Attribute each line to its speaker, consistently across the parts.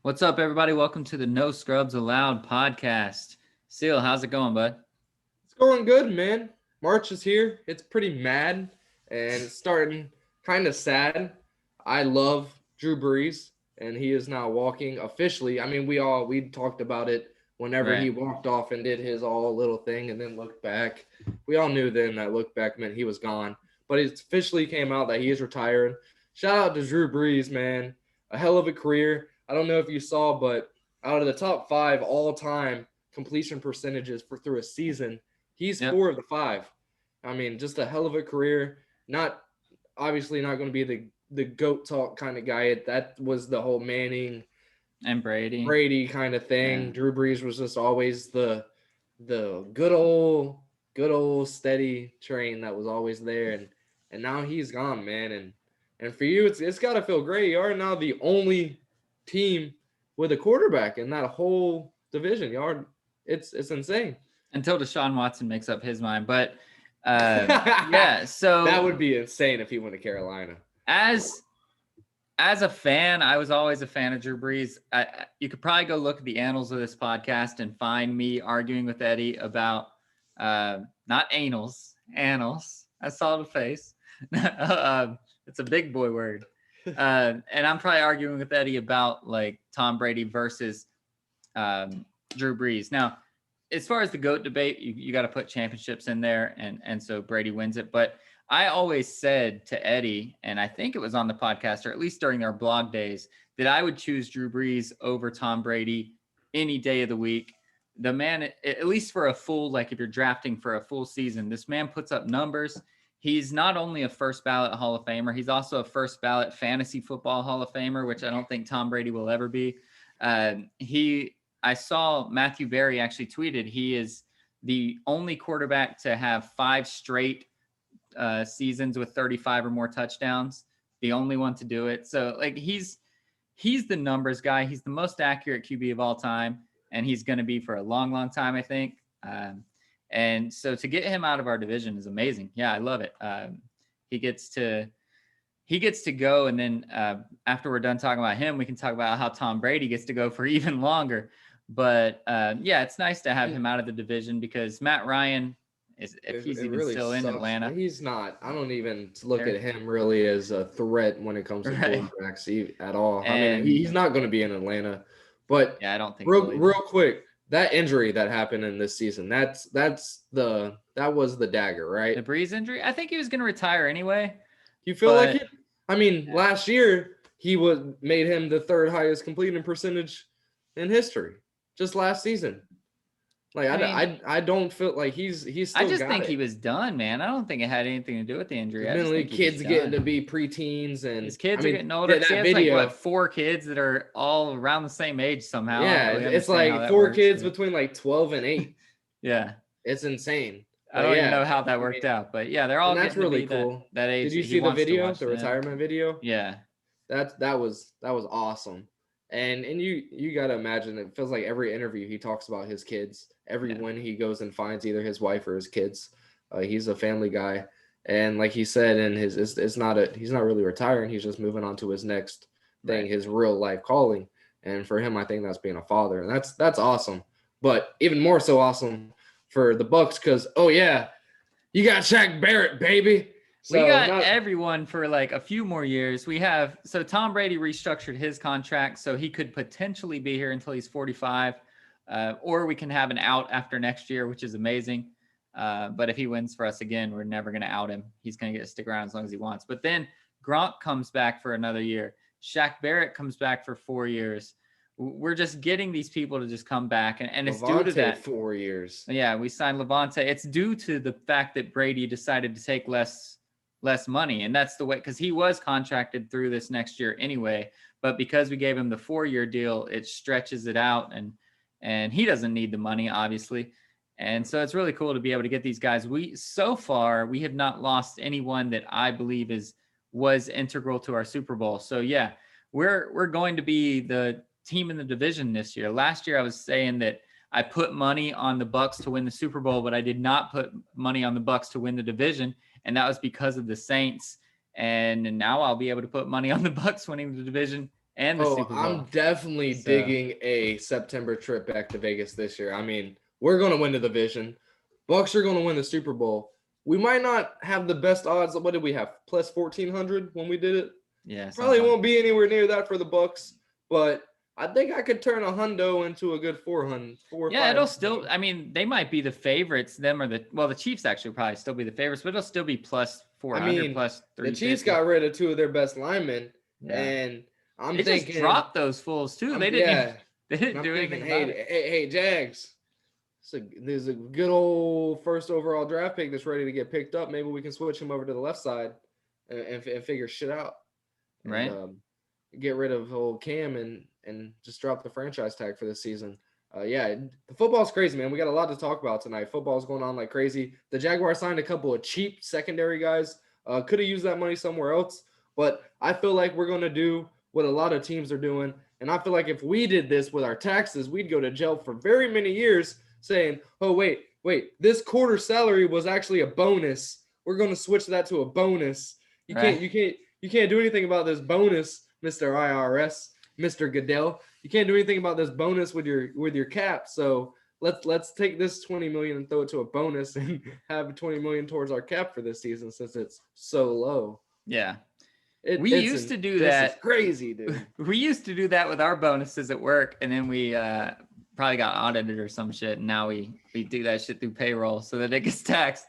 Speaker 1: What's up, everybody? Welcome to the No Scrubs Allowed podcast. Seal, how's it going, bud?
Speaker 2: It's going good, man. March is here. It's pretty mad, and it's starting kind of sad. I love Drew Brees, and he is now walking officially. I mean, we talked about it whenever he
Speaker 1: Right.
Speaker 2: walked off and did his all little thing, and then looked back. We all knew then that look back meant he was gone, but it officially came out that he is retiring. Shout out to Drew Brees, man. A hell of a career. I don't know if you saw, but out of the top 5 all time completion percentages for through a season, he's
Speaker 1: Yep.
Speaker 2: 4 of the 5. I mean, just a hell of a career. Not obviously not going to be the goat talk kind of guy. That was the whole Manning
Speaker 1: And Brady.
Speaker 2: Brady kind of thing.
Speaker 1: Yeah.
Speaker 2: Drew Brees was just always the good old steady train that was always there, and now he's gone, man. And for you, it's got to feel great. You are now the only team with a quarterback in that whole division. It's insane.
Speaker 1: Until Deshaun Watson makes up his mind. But yeah, so
Speaker 2: That would be insane if he went to Carolina.
Speaker 1: as a fan, I was always a fan of Drew Brees. You could probably go look at the annals of this podcast and find me arguing with Eddie about not annals. I saw the face. It's a big boy word. And I'm probably arguing with Eddie about like Tom Brady versus Drew Brees. Now, as far as the GOAT debate, you got to put championships in there, and so Brady wins it. But I always said to Eddie, and I think it was on the podcast, or at least during our blog days, that I would choose Drew Brees over Tom Brady any day of the week. The man, at least for a full, like if you're drafting for a full season, this man puts up numbers. He's not only a first ballot Hall of Famer, he's also a first ballot fantasy football Hall of Famer, which I don't think Tom Brady will ever be. I saw Matthew Berry actually tweeted he is the only quarterback to have 5 straight seasons with 35 or more touchdowns, the only one to do it. So like he's the numbers guy. He's the most accurate QB of all time, and he's going to be for a long, long time, I think. And so to get him out of our division is amazing. Yeah, I love it. He gets to go, and then after we're done talking about him, we can talk about how Tom Brady gets to go for even longer. But yeah, it's nice to have him out of the division because Matt Ryan is, if he's even
Speaker 2: really
Speaker 1: still in
Speaker 2: sucks.
Speaker 1: Atlanta.
Speaker 2: He's not. I don't even look at him really as a threat when it comes to quarterbacks at all. I mean, he's not going to be in Atlanta. But
Speaker 1: yeah, I don't think
Speaker 2: real quick, that injury that happened in this season, that was the dagger, right?
Speaker 1: The Breeze injury. I think he was going to retire anyway.
Speaker 2: You feel like it? I mean, last year he made him the 3rd highest completing percentage in history. Just last season. Like I don't feel like he's still.
Speaker 1: I just think he was done, man. I don't think it had anything to do with the injury. I just think
Speaker 2: kids getting to be preteens, and
Speaker 1: his kids are getting older. He has like what 4 kids that are all around the same age somehow.
Speaker 2: Yeah, it's like 4 kids between like 12 and 8.
Speaker 1: Yeah,
Speaker 2: it's insane.
Speaker 1: I don't even know how that worked out, but yeah, they're all.
Speaker 2: That's really cool.
Speaker 1: That age.
Speaker 2: Did you see the video, the retirement video?
Speaker 1: Yeah,
Speaker 2: that was awesome. And you got to imagine, it feels like every interview he talks about his kids. When he goes and finds either his wife or his kids. He's a family guy. And like he said, he's not really retiring. He's just moving on to his next thing, his real life calling. And for him, I think that's being a father. And that's awesome. But even more so awesome for the Bucs because, oh, yeah, you got Shaq Barrett, baby.
Speaker 1: So we got everyone for like a few more years. So Tom Brady restructured his contract so he could potentially be here until he's 45, or we can have an out after next year, which is amazing. But if he wins for us again, we're never going to out him. He's going to get to stick around as long as he wants. But then Gronk comes back for another year. Shaq Barrett comes back for 4 years. We're just getting these people to just come back, and it's due to that
Speaker 2: 4 years.
Speaker 1: Yeah, we signed Levante. It's due to the fact that Brady decided to take less money, and that's the way, because he was contracted through this next year anyway, but because we gave him the 4-year deal, it stretches it out, and he doesn't need the money, obviously. And so it's really cool to be able to get these guys. So far we have not lost anyone that I believe was integral to our Super Bowl. So yeah, we're going to be the team in the division this year. Last year I was saying that I put money on the Bucs to win the Super Bowl, but I did not put money on the Bucs to win the division. And that was because of the Saints. And now I'll be able to put money on the Bucs winning the division and the Super Bowl.
Speaker 2: I'm definitely
Speaker 1: So-
Speaker 2: digging a September trip back to Vegas this year. I mean, we're going to win the division. Bucks are going to win the Super Bowl. We might not have the best odds. What did we have? Plus 1,400 when we did it?
Speaker 1: Yeah.
Speaker 2: Probably won't be anywhere near that for the Bucks, but I think I could turn a hundo into a good 400.
Speaker 1: Yeah, it'll still. I mean, they might be the favorites. Them or the Chiefs actually will probably still be the favorites, but it'll still be plus 400,
Speaker 2: I mean,
Speaker 1: plus 350.
Speaker 2: the Chiefs got rid of 2 of their best linemen,
Speaker 1: Yeah.
Speaker 2: and I'm
Speaker 1: They
Speaker 2: thinking
Speaker 1: just dropped those fools too. They didn't.
Speaker 2: Yeah.
Speaker 1: They didn't do anything about it.
Speaker 2: Hey, Jags. So there's a good old first overall draft pick that's ready to get picked up. Maybe we can switch him over to the left side and figure shit out. And,
Speaker 1: Right.
Speaker 2: Get rid of old Cam and just drop the franchise tag for this season. Yeah, the football's crazy, man. We got a lot to talk about tonight. Football's going on like crazy. The Jaguars signed a couple of cheap secondary guys. Could have used that money somewhere else, but I feel like we're going to do what a lot of teams are doing. And I feel like if we did this with our taxes, we'd go to jail for very many years saying, oh, wait, this quarter salary was actually a bonus. We're going to switch that to a bonus. You can't do anything about this bonus, Mr. IRS, Mr. Goodell. You can't do anything about this bonus with your cap. So let's take this 20 million and throw it to a bonus and have 20 million towards our cap for this season since it's so low.
Speaker 1: Yeah. We used to do that.
Speaker 2: This is crazy, dude.
Speaker 1: We used to do that with our bonuses at work, and then we probably got audited or some shit. And now we do that shit through payroll so that it gets taxed.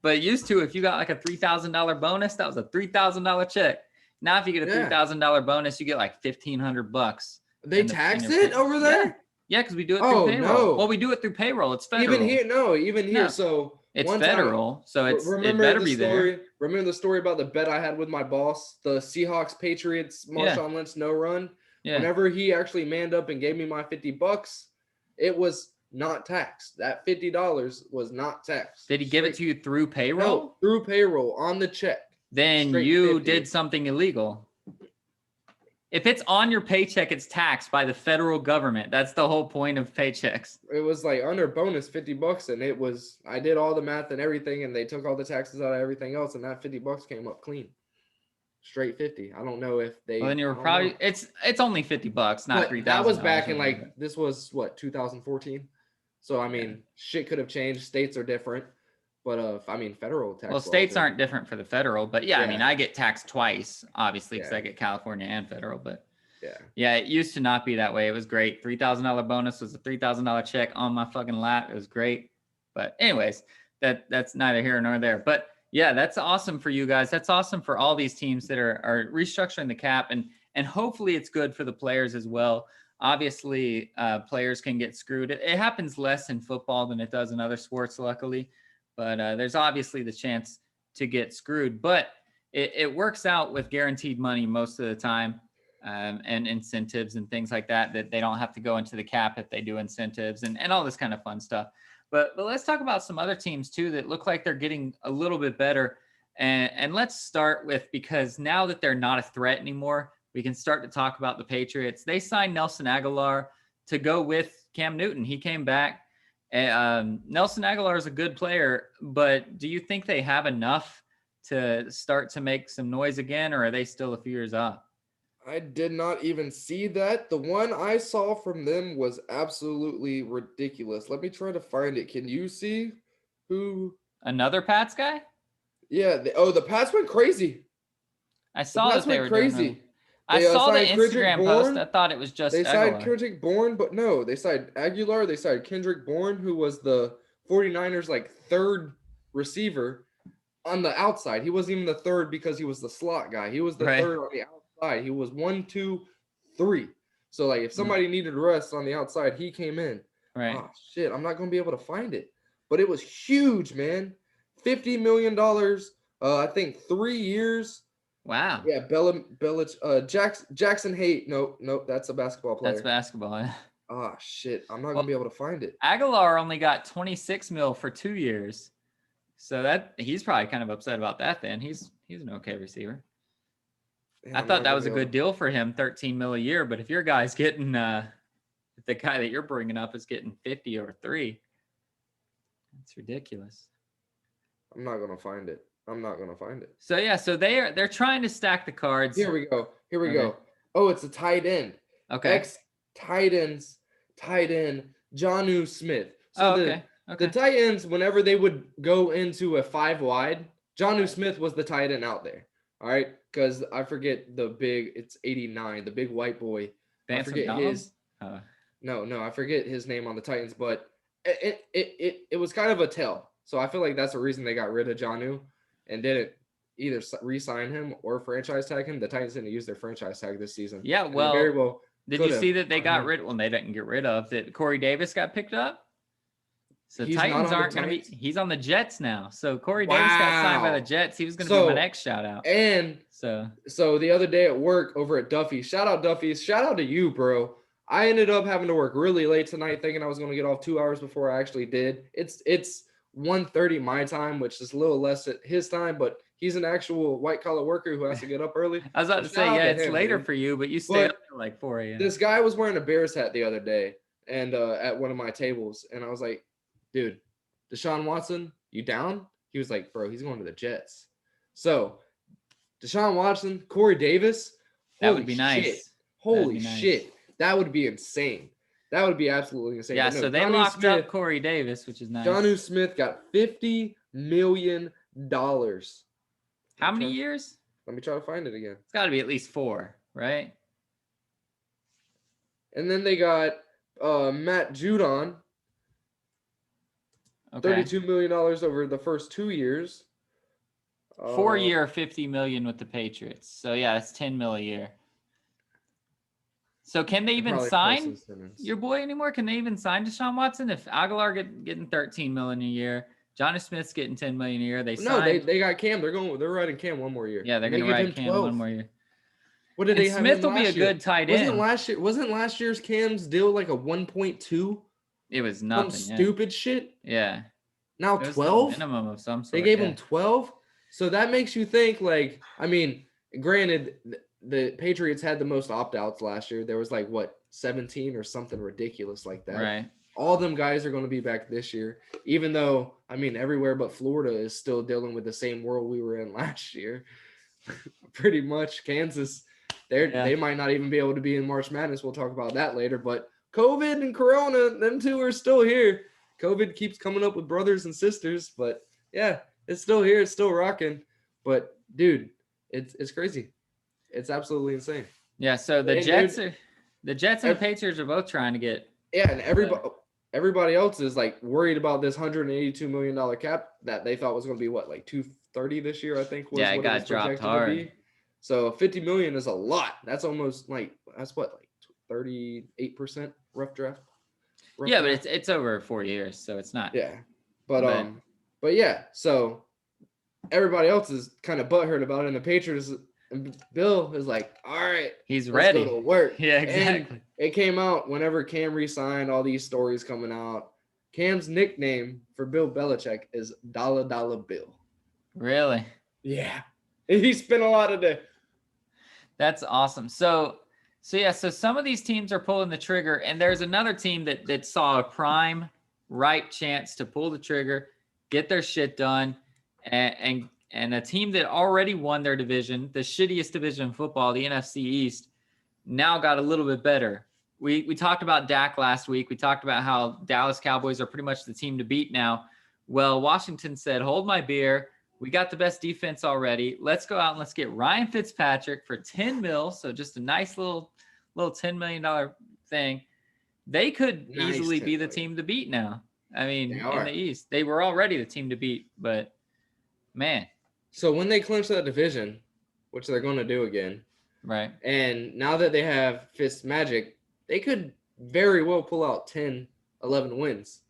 Speaker 1: But used to, if you got like a $3,000 bonus, that was a $3,000 check. Now, if you get a $3,000 bonus, you get like $1,500.
Speaker 2: They tax it over there?
Speaker 1: Yeah, because we do it through payroll.
Speaker 2: No.
Speaker 1: Well, we do it through payroll. It's federal.
Speaker 2: Even here.
Speaker 1: No.
Speaker 2: So
Speaker 1: it's federal, so it better be there.
Speaker 2: Remember the story about the bet I had with my boss, the Seahawks Patriots Marshawn Lynch no run? Yeah. Whenever he actually manned up and gave me my $50, it was not taxed. That $50 was not taxed.
Speaker 1: Did he give it to you through payroll?
Speaker 2: No, through payroll on the check.
Speaker 1: Then you did something illegal. If it's on your paycheck, it's taxed by the federal government. That's the whole point of paychecks.
Speaker 2: It was like under bonus $50, and I did all the math and everything, and they took all the taxes out of everything else, and that $50 came up clean, straight 50. I don't know if they.
Speaker 1: Well, then you were probably it's only $50, not $3,000.
Speaker 2: That was back in this was 2014. So I mean, shit could have changed. States are different. But federal tax.
Speaker 1: Well, states aren't different for the federal, but I mean, I get taxed twice, obviously, because I get California and federal. But it used to not be that way. It was great. $3,000 bonus was a $3,000 check on my fucking lap. It was great. But anyways, that's neither here nor there. But yeah, that's awesome for you guys. That's awesome for all these teams that are restructuring the cap, and hopefully it's good for the players as well. Obviously, players can get screwed. It happens less in football than it does in other sports, luckily. But there's obviously the chance to get screwed. But it works out with guaranteed money most of the time, and incentives and things like that they don't have to go into the cap if they do incentives and all this kind of fun stuff. But let's talk about some other teams, too, that look like they're getting a little bit better. And let's start with, because now that they're not a threat anymore, we can start to talk about the Patriots. They signed Nelson Aguilar to go with Cam Newton. He came back. Nelson Aguilar is a good player, but do you think they have enough to start to make some noise again, or are they still a few years off?
Speaker 2: I did not even see that. The one I saw from them was absolutely ridiculous. Let me try to find it. Can you see who?
Speaker 1: Another Pats guy?
Speaker 2: Yeah. The Pats went crazy.
Speaker 1: I saw that they were
Speaker 2: crazy.
Speaker 1: I saw the Instagram post. I thought it was just
Speaker 2: they
Speaker 1: Aguilar.
Speaker 2: Signed Kendrick Bourne, but no, they signed Aguilar. They signed Kendrick Bourne, who was the 49ers third receiver on the outside. He wasn't even the third because he was the slot guy. He was the third on the outside. He was 1, 2, 3. So if somebody needed rest on the outside, he came in.
Speaker 1: Right.
Speaker 2: Oh shit, I'm not gonna be able to find it. But it was huge, man. $50 million. I think 3 years.
Speaker 1: Wow.
Speaker 2: Yeah, Jackson Haight. Nope, that's a basketball player.
Speaker 1: That's basketball.
Speaker 2: Oh shit, I'm not gonna be able to find it.
Speaker 1: Aguilar only got $26 million for 2 years, so that he's probably kind of upset about that. Then he's an okay receiver. I thought that was a good deal for him, $13 million a year. But if your guy's getting the guy that you're bringing up is getting 50 or 3, that's ridiculous.
Speaker 2: I'm not gonna find it. So
Speaker 1: yeah, so they're trying to stack the cards.
Speaker 2: Here we go. Oh, it's a tight end.
Speaker 1: Okay.
Speaker 2: Ex-tight ends, tight end, Jonnu Smith. So
Speaker 1: Okay.
Speaker 2: the tight ends, whenever they would go into a 5 wide, Jonnu Smith was the tight end out there. All right. Because I forget it's 89, the big white boy. I
Speaker 1: Vance
Speaker 2: forget
Speaker 1: McDonald?
Speaker 2: his. No, I forget his name on the Titans, but it was kind of a tell. So I feel like that's the reason they got rid of Jonnu and didn't either re-sign him or franchise tag him. The Titans didn't use their franchise tag this season.
Speaker 1: Yeah,
Speaker 2: And
Speaker 1: well,
Speaker 2: very well
Speaker 1: did you see that they got rid? Well, they didn't get rid of that. Corey Davis got picked up. So
Speaker 2: He's
Speaker 1: Titans aren't going to be. He's on the Jets now. So Corey
Speaker 2: Wow.
Speaker 1: Davis got signed by the Jets. He was going to be my next shout out.
Speaker 2: And
Speaker 1: so
Speaker 2: the other day at work over at Duffy's, shout out Duffy's, shout out to you, bro. I ended up having to work really late tonight, thinking I was going to get off 2 hours before I actually did. It's 1:30 my time, which is a little less at his time, but he's an actual white collar worker who has to get up early.
Speaker 1: I was about to say, yeah, it's later for you, but you stay up till like 4 a.m.
Speaker 2: This guy was wearing a Bears hat the other day and at one of my tables, and I was like, dude, Deshaun Watson, you down? He was like, bro, he's going to the Jets. So Deshaun Watson, Corey Davis,
Speaker 1: that would be nice.
Speaker 2: Holy shit. That would be insane. That would be absolutely insane.
Speaker 1: Yeah, so they locked up Corey Davis, which is nice.
Speaker 2: Jonnu Smith got $50 million.
Speaker 1: How many years?
Speaker 2: Let me try to find it again.
Speaker 1: It's got to be at least 4, right?
Speaker 2: And then they got Matt Judon. Okay. $32 million over the first 2 years.
Speaker 1: 4-year, $50 million with the Patriots. So yeah, it's $10 million a year. So can they even sign your boy anymore? Can they even sign Deshaun Watson if Aguilar getting $13 million a year? Jonnu Smith's getting $10 million a year. They
Speaker 2: got Cam. They're riding Cam 1 more year.
Speaker 1: Yeah, they're going to ride Cam 1 more year.
Speaker 2: What did they have?
Speaker 1: Smith will be a good tight end.
Speaker 2: Wasn't last year's Cam's deal like a 1.2?
Speaker 1: It was nothing.
Speaker 2: Some stupid shit.
Speaker 1: Yeah.
Speaker 2: Now 12
Speaker 1: minimum of some sort.
Speaker 2: They gave him 12. So that makes you think, like, I mean, granted, the Patriots had the most opt-outs last year. There was 17 or something ridiculous like that.
Speaker 1: Right.
Speaker 2: All them guys are going to be back this year, even though, I mean, everywhere but Florida is still dealing with the same world we were in last year. Pretty much. Kansas, they might not even be able to be in March Madness. We'll talk about that later. But COVID and Corona, them two are still here. COVID keeps coming up with brothers and sisters, but yeah, it's still here. It's still rocking. But dude, it's crazy. It's absolutely insane.
Speaker 1: Yeah. So the Jets and the Patriots are both trying to get.
Speaker 2: Yeah, and everybody else is worried about this $182 million cap that they thought was going to be what, 230 this year, I think.
Speaker 1: It got dropped hard.
Speaker 2: So $50 million is a lot. That's almost 38% rough draft.
Speaker 1: But it's over 4 years, so it's not.
Speaker 2: Yeah, but yeah. So everybody else is kind of butthurt about it, and the Patriots. And Bill is like, all right,
Speaker 1: he's ready.
Speaker 2: Go to work.
Speaker 1: Yeah, exactly.
Speaker 2: And it came out whenever Cam re-signed, all these stories coming out. Cam's nickname for Bill Belichick is Dollar Bill.
Speaker 1: Really?
Speaker 2: Yeah. He spent a lot of day.
Speaker 1: That's awesome. So some of these teams are pulling the trigger, and there's another team that saw a prime ripe chance to pull the trigger, get their shit done, and a team that already won their division, the shittiest division in football, the NFC East, now got a little bit better. We talked about Dak last week. We talked about how Dallas Cowboys are pretty much the team to beat now. Well, Washington said, hold my beer. We got the best defense already. Let's go out and let's get Ryan Fitzpatrick for $10 million. So just a nice little $10 million thing. They could easily be the team to beat now. I mean, in the East. They were already the team to beat, but man.
Speaker 2: So when they clinch that division, which they're going to do again,
Speaker 1: right? And
Speaker 2: now that they have Fist Magic, they could very well pull out 10, 11 wins,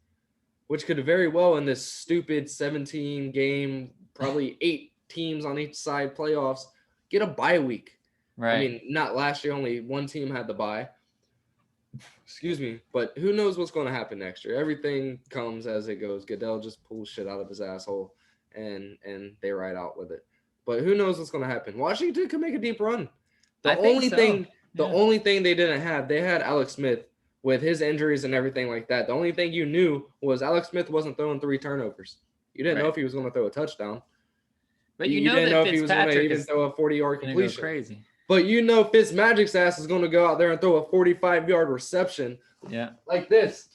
Speaker 2: which could very well in this stupid 17-game, probably 8 teams on each side playoffs, get a bye week.
Speaker 1: Right.
Speaker 2: I mean, not last year, only one team had the bye. Excuse me, but who knows what's going to happen next year? Everything comes as it goes. Goodell just pulls shit out of his asshole. And they ride out with it. But who knows what's going to happen? Washington could make a deep run. The only thing they didn't have, they had Alex Smith with his injuries and everything like that. The only thing you knew was Alex Smith wasn't throwing 3 turnovers. You didn't know if he was going to throw a touchdown.
Speaker 1: But you
Speaker 2: didn't know if
Speaker 1: Fitzpatrick
Speaker 2: he was going to even throw a 40-yard completion.
Speaker 1: Go crazy.
Speaker 2: But Fitzmagic's ass is going to go out there and throw a 45-yard reception.
Speaker 1: Yeah.
Speaker 2: Like this.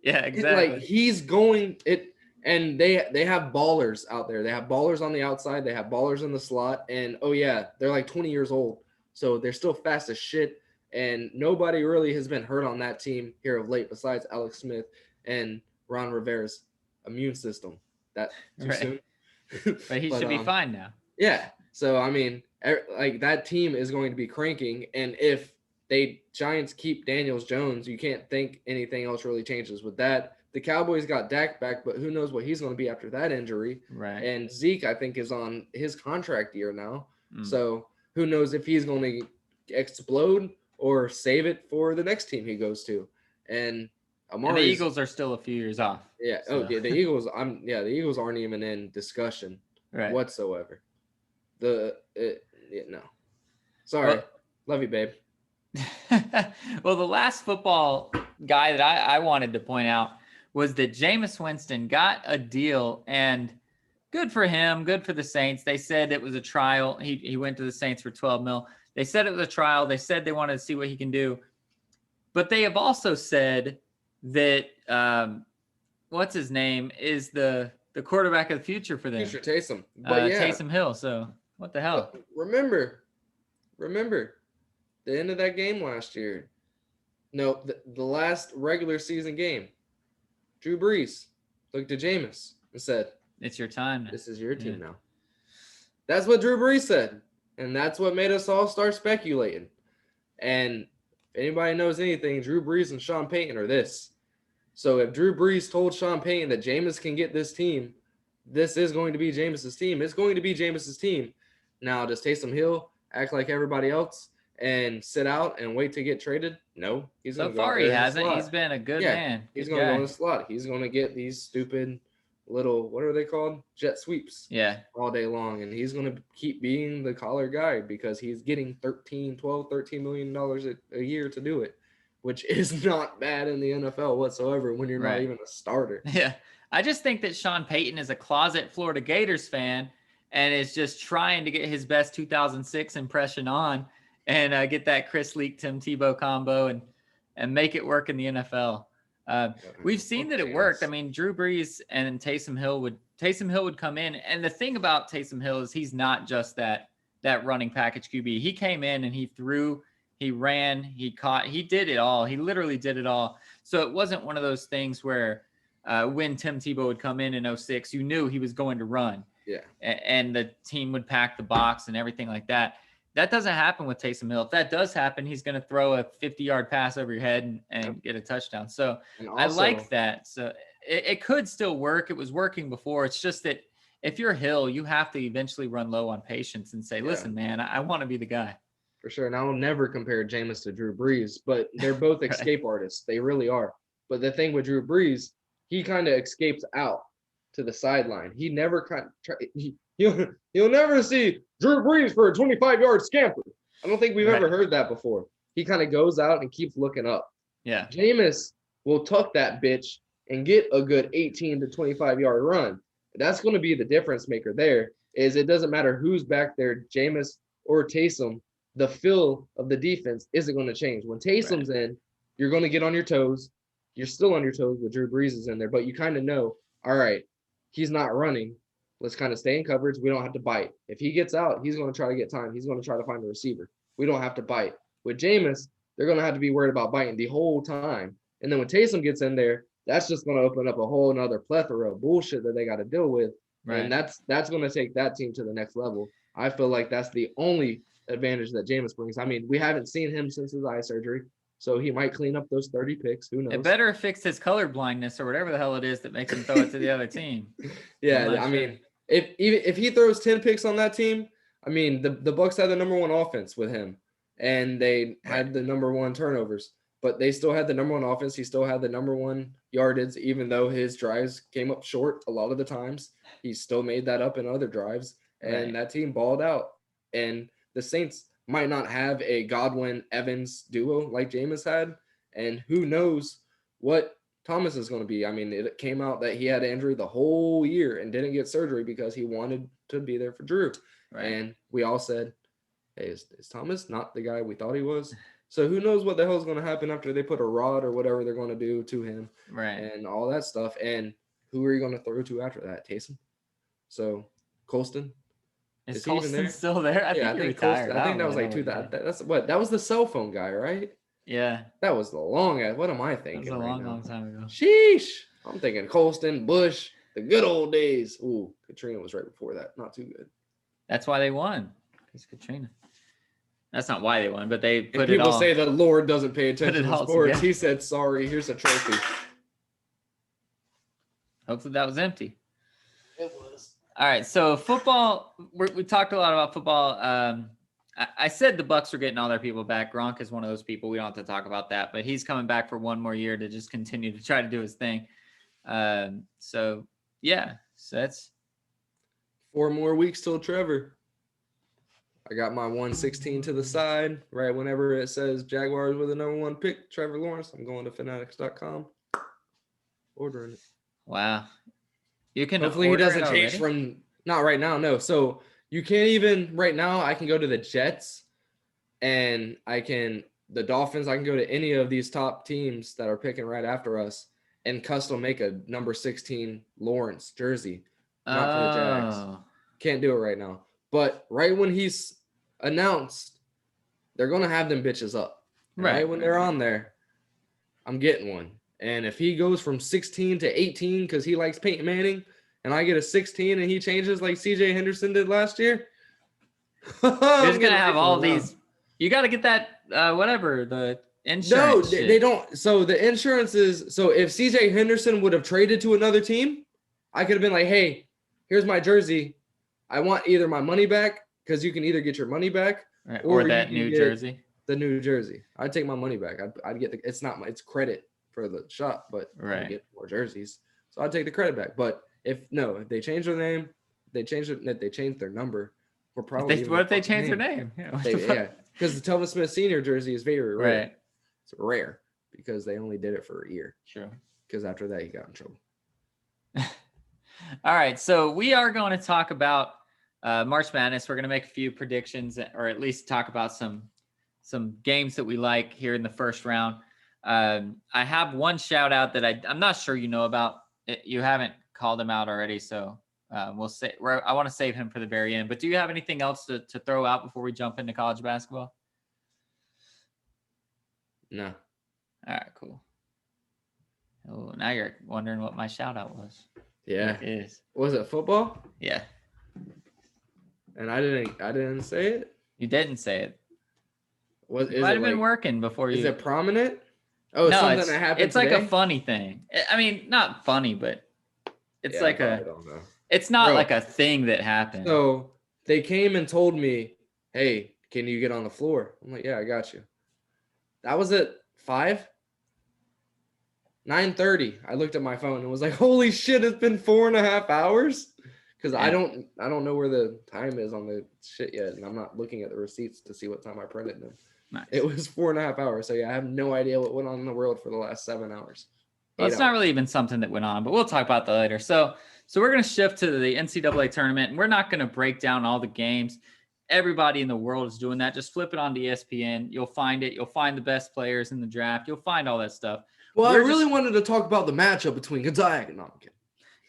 Speaker 1: Yeah, exactly.
Speaker 2: Like he's going it, and they have ballers out there. They have ballers on the outside. They have ballers in the slot, and oh yeah, they're like 20 years old, so they're still fast as shit. And nobody really has been hurt on that team here of late, besides Alex Smith and Ron Rivera's immune system. That too soon.
Speaker 1: But he should be fine now.
Speaker 2: Yeah. So I mean, like that team is going to be cranking, and if Giants keep Daniels Jones, you can't think anything else really changes with that. The Cowboys got Dak back, but who knows what he's going to be after that injury.
Speaker 1: Right.
Speaker 2: And Zeke, I think, is on his contract year now. So who knows if he's going to explode or save it for the next team he goes to. And
Speaker 1: the Eagles are still a few years off.
Speaker 2: Yeah. So. Okay. The Eagles. The Eagles aren't even in discussion whatsoever. No. Sorry. Love you, babe.
Speaker 1: Well, the last football guy that I wanted to point out was that Jameis Winston got a deal, and good for him, good for the Saints. They said it was a trial. He went to the Saints for $12 million. They said it was a trial. They said they wanted to see what he can do. But they have also said that what's his name is the quarterback of the future for them.
Speaker 2: Future Taysom.
Speaker 1: But Taysom Hill. So what the hell?
Speaker 2: But remember the end of that game last year. No, the last regular season game. Drew Brees looked at Jameis and said,
Speaker 1: "It's your time.
Speaker 2: This is your team now." That's what Drew Brees said, and that's what made us all start speculating. And if anybody knows anything, Drew Brees and Sean Payton are this. So if Drew Brees told Sean Payton that Jameis can get this team, this is going to be Jameis's team. It's going to be Jameis's team. Now, does Taysom Hill act like everybody else and sit out and wait to get traded? No. He's
Speaker 1: so far he hasn't. He's been a good man.
Speaker 2: He's going to go in the slot. He's going to get these stupid little, what are they called? Jet sweeps.
Speaker 1: Yeah.
Speaker 2: All day long. And he's going to keep being the collar guy because he's getting $13 million a year to do it, which is not bad in the NFL whatsoever when you're not even a starter.
Speaker 1: Yeah. I just think that Sean Payton is a closet Florida Gators fan and is just trying to get his best 2006 impression on and get that Chris Leak, Tim Tebow combo and make it work in the NFL. We've seen that it worked. I mean, Drew Brees and Taysom Hill would come in. And the thing about Taysom Hill is he's not just that running package QB. He came in and he threw, he ran, he caught, he did it all. He literally did it all. So it wasn't one of those things where when Tim Tebow would come in 2006, you knew he was going to run.
Speaker 2: Yeah.
Speaker 1: And the team would pack the box and everything like that. That doesn't happen with Taysom Hill. If that does happen, he's going to throw a 50-yard pass over your head and get a touchdown. So also, I like that. So it could still work. It was working before. It's just that if you're Hill, you have to eventually run low on patience and say, listen, man, I want to be the guy.
Speaker 2: For sure. And I will never compare Jameis to Drew Brees, but they're both escape artists. They really are. But the thing with Drew Brees, he kind of escapes out to the sideline. He never you'll never see Drew Brees for a 25-yard scamper. I don't think we've ever heard that before. He kind of goes out and keeps looking up.
Speaker 1: Yeah.
Speaker 2: Jameis will tuck that bitch and get a good 18 to 25-yard run. That's going to be the difference maker there. Is it doesn't matter who's back there, Jameis or Taysom, the feel of the defense isn't going to change. When Taysom's in, you're going to get on your toes. You're still on your toes with Drew Brees is in there, but you kind of know, all right, he's not running. Let's kind of stay in coverage. We don't have to bite. If he gets out, he's going to try to get time. He's going to try to find a receiver. We don't have to bite. With Jameis, they're going to have to be worried about biting the whole time. And then when Taysom gets in there, that's just going to open up a whole nother plethora of bullshit that they got to deal with. Right. And that's going to take that team to the next level. I feel like that's the only advantage that Jameis brings. I mean, we haven't seen him since his eye surgery, so he might clean up those 30 picks. Who knows?
Speaker 1: It better fix his color blindness or whatever the hell it is that makes him throw it to the other team.
Speaker 2: Yeah, I mean, if he throws 10 picks on that team, I mean, the Bucs had the number one offense with him, and they had the number one turnovers, but they still had the number one offense. He still had the number one yardage, even though his drives came up short a lot of the times. He still made that up in other drives, and that team balled out. And the Saints might not have a Godwin-Evans duo like Jameis had, and who knows what Thomas is going to be. I mean, it came out that he had injury the whole year and didn't get surgery because he wanted to be there for Drew. Right. And we all said, hey, is Thomas not the guy we thought he was? So who knows what the hell is going to happen after they put a rod or whatever they're going to do to him,
Speaker 1: Right.
Speaker 2: and all that stuff. And who are you going to throw to after that? Taysom. So Colston.
Speaker 1: Is
Speaker 2: he even
Speaker 1: Colston
Speaker 2: there?
Speaker 1: still there? I
Speaker 2: Yeah,
Speaker 1: think
Speaker 2: I
Speaker 1: he
Speaker 2: think
Speaker 1: retired.
Speaker 2: Colston. I think that was
Speaker 1: don't
Speaker 2: like
Speaker 1: know what he did.
Speaker 2: that's what that was the cell phone guy, right?
Speaker 1: Yeah.
Speaker 2: That was the long ass. What am I
Speaker 1: That was
Speaker 2: thinking
Speaker 1: a
Speaker 2: right
Speaker 1: long,
Speaker 2: now?
Speaker 1: long time ago.
Speaker 2: Sheesh. I'm thinking Colston, Bush, the good old days. Ooh, Katrina was right before that. Not too good.
Speaker 1: That's why they won. Because Katrina. That's not why they won, but they put
Speaker 2: And
Speaker 1: it all.
Speaker 2: people say the Lord doesn't pay attention to sports.
Speaker 1: Together.
Speaker 2: He said, sorry, here's a trophy.
Speaker 1: Hopefully that was empty.
Speaker 2: It was.
Speaker 1: All right, so football, we talked a lot about football. I said the Bucs are getting all their people back. Gronk is one of those people. We don't have to talk about that, but he's coming back for one more year to just continue to try to do his thing. So that's
Speaker 2: 4 more weeks till Trevor. I got my 116 to the side. Right whenever it says Jaguars with the number 1 pick, Trevor Lawrence, I'm going to fanatics.com. Ordering it.
Speaker 1: Wow. You can
Speaker 2: hopefully he doesn't change from not right now. No. So you can't even right now. I can go to the Jets and the Dolphins. I can go to any of these top teams that are picking right after us and custom make a number 16 Lawrence jersey. Not for the Jags. Can't do it right now. But right when he's announced, they're going to have them bitches up. Right when they're on there, I'm getting one. And if he goes from 16 to 18 because he likes Peyton Manning, and I get a 16 and he changes like CJ Henderson did last year,
Speaker 1: you're just going to have all these. You got to get that, the insurance.
Speaker 2: No, they don't. So the insurance is, so if CJ Henderson would have traded to another team, I could have been like, hey, here's my jersey. I want either my money back, because you can either get your money back
Speaker 1: or that new jersey.
Speaker 2: The new jersey. I'd take my money back. I'd get it's credit for the shop, but I get more jerseys. So I'd take the credit back. But if they change their name, they change their number, we're probably
Speaker 1: what if they change their name?
Speaker 2: Yeah, because the Telvin Smith Senior jersey is very rare.
Speaker 1: Right.
Speaker 2: It's rare because they only did it for a year.
Speaker 1: Sure.
Speaker 2: Because after that, he got in trouble.
Speaker 1: All right, so we are going to talk about March Madness. We're going to make a few predictions, or at least talk about some games that we like here in the first round. I have one shout out that I'm not sure you know about. You haven't called him out already, so we'll say I want to save him for the very end. But do you have anything else to throw out before we jump into college basketball?
Speaker 2: No.
Speaker 1: All right, cool. Oh, now you're wondering what my shout out was.
Speaker 2: Yeah.
Speaker 1: It is.
Speaker 2: Was it football?
Speaker 1: Yeah.
Speaker 2: And I didn't say it?
Speaker 1: You didn't say it.
Speaker 2: It
Speaker 1: might have been working before you.
Speaker 2: Is it prominent? Oh, no, something that happened
Speaker 1: it's today? Like a funny thing. I mean, not funny, but it's like I don't know. It's not like a thing that happened.
Speaker 2: So they came and told me, hey, can you get on the floor? I'm like, yeah, I got you. That was at 5? 9:30. I looked at my phone and was like, holy shit, it's been 4.5 hours. Because I don't know where the time is on the shit yet. And I'm not looking at the receipts to see what time I printed them.
Speaker 1: Nice.
Speaker 2: It was 4.5 hours. So yeah, I have no idea what went on in the world for the last 7 hours.
Speaker 1: Well, it's not really even something that went on, but we'll talk about that later. So we're going to shift to the NCAA tournament, and we're not going to break down all the games. Everybody in the world is doing that. Just flip it on to ESPN. You'll find it. You'll find the best players in the draft. You'll find all that stuff.
Speaker 2: Well, I really wanted to talk about the matchup between Gonzaga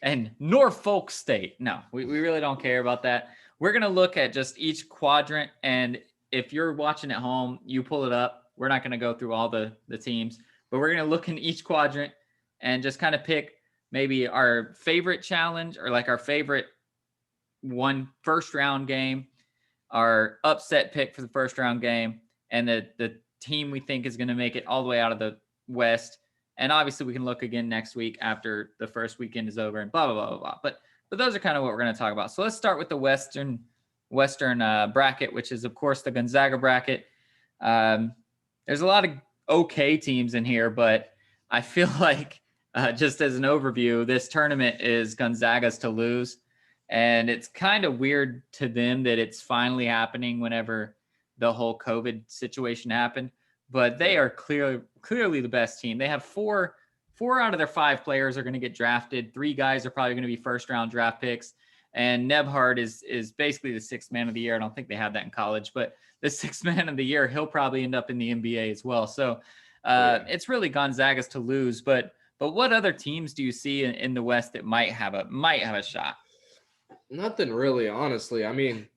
Speaker 1: and Norfolk State. No, we really don't care about that. We're going to look at just each quadrant, and if you're watching at home, you pull it up. We're not going to go through all the teams, but we're going to look in each quadrant and just kind of pick maybe our favorite challenge or like our favorite first round game, our upset pick for the first round game, and the team we think is going to make it all the way out of the West. And obviously we can look again next week after the first weekend is over and blah, blah, blah, blah, blah. But those are kind of what we're going to talk about. So let's start with the Western bracket, which is, of course, the Gonzaga bracket. There's a lot of okay teams in here, but I feel like just as an overview, this tournament is Gonzaga's to lose. And it's kind of weird to them that it's finally happening whenever the whole COVID situation happened. But they are clearly the best team. They have four out of their 5 players are going to get drafted. 3 guys are probably going to be first-round draft picks. And Nebhard is basically the sixth man of the year. I don't think they have that in college, but the sixth man of the year, he'll probably end up in the NBA as well. So it's really Gonzaga's to lose. But what other teams do you see in the West that might have a shot?
Speaker 2: Nothing really, honestly. I mean,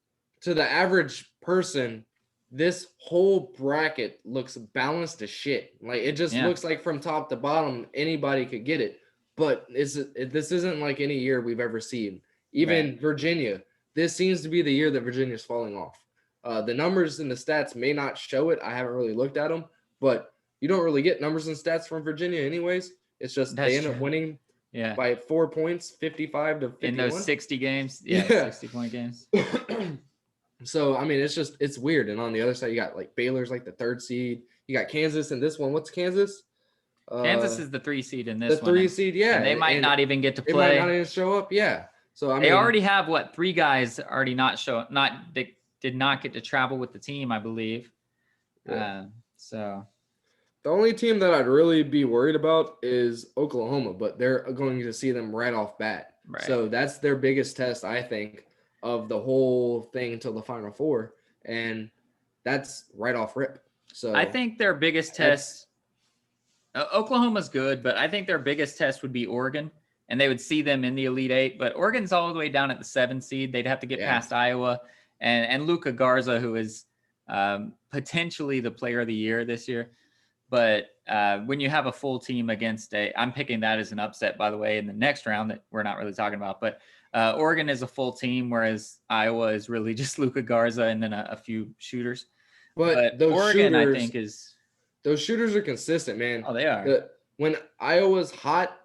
Speaker 2: to the average person, this whole bracket looks balanced as shit. Like it just looks like from top to bottom, anybody could get it. But this isn't like any year we've ever seen. Even Virginia, this seems to be the year that Virginia's falling off. The numbers and the stats may not show it. I haven't really looked at them, but you don't really get numbers and stats from Virginia anyways. It's just they end up winning by 4 points, 55 to 51.
Speaker 1: In those 60 games. 60-point games.
Speaker 2: So, I mean, it's weird. And on the other side, you got like Baylor's like the 3rd seed. You got Kansas in this one. What's Kansas?
Speaker 1: Kansas is the 3 seed in this one.
Speaker 2: The 3 seed, yeah.
Speaker 1: And they might not even get to play.
Speaker 2: They might not even show up, yeah. So, I mean,
Speaker 1: they already have 3 guys already did not get to travel with the team, I believe. So
Speaker 2: the only team that I'd really be worried about is Oklahoma, but they're going to see them right off bat. Right. So that's their biggest test, I think, of the whole thing until the Final Four, and that's right off rip. So
Speaker 1: I think their biggest test, Oklahoma's good, but I think their biggest test would be Oregon, and they would see them in the Elite Eight. But Oregon's all the way down at the 7th seed. They'd have to get past Iowa, and Luka Garza, who is potentially the player of the year this year. But when you have a full team against I'm picking that as an upset, by the way, in the next round that we're not really talking about. But Oregon is a full team, whereas Iowa is really just Luka Garza and then a few shooters.
Speaker 2: But those
Speaker 1: Oregon,
Speaker 2: shooters,
Speaker 1: I think,
Speaker 2: those shooters are consistent, man.
Speaker 1: Oh, they are.
Speaker 2: When Iowa's hot,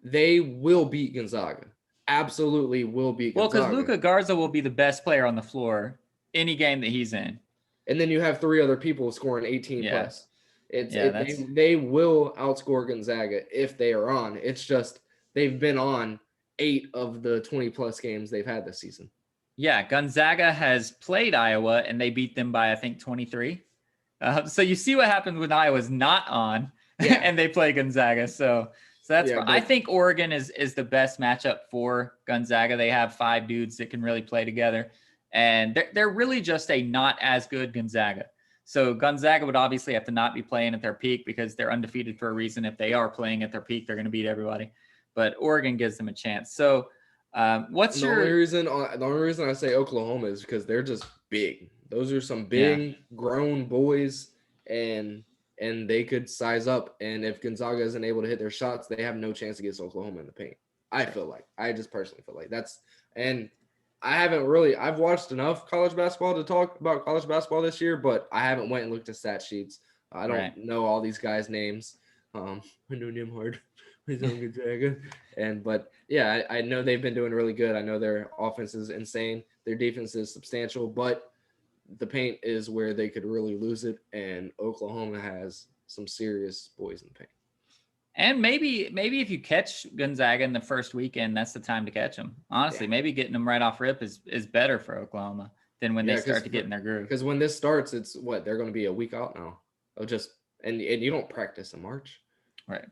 Speaker 2: they will beat Gonzaga. Absolutely will beat Gonzaga.
Speaker 1: Well, because Luka Garza will be the best player on the floor any game that he's in.
Speaker 2: And then you have 3 other people scoring 18 plus. They will outscore Gonzaga if they are on. It's just they've been on 8 of the 20-plus games they've had this season.
Speaker 1: Yeah, Gonzaga has played Iowa, and they beat them by, I think, 23. So you see what happens when Iowa's not on, and they play Gonzaga. So that's I think Oregon is the best matchup for Gonzaga. They have 5 dudes that can really play together, and they're really just a not as good Gonzaga. So Gonzaga would obviously have to not be playing at their peak because they're undefeated for a reason. If they are playing at their peak, they're going to beat everybody. But Oregon gives them a chance. So the only
Speaker 2: reason I say Oklahoma is because they're just big. Those are some big grown boys, and they could size up. And if Gonzaga isn't able to hit their shots, they have no chance against Oklahoma in the paint. I just personally feel like that's. And I've watched enough college basketball to talk about college basketball this year, but I haven't went and looked at stat sheets. I don't know all these guys' names. I know Nimhard. But I know they've been doing really good. I know their offense is insane. Their defense is substantial, but the paint is where they could really lose it. And Oklahoma has some serious boys in the paint.
Speaker 1: And maybe if you catch Gonzaga in the first weekend, that's the time to catch them. Honestly, maybe getting them right off rip is better for Oklahoma than when they start to get in their groove.
Speaker 2: Because when this starts, it's they're going to be a week out now. And you don't practice in March.
Speaker 1: Right.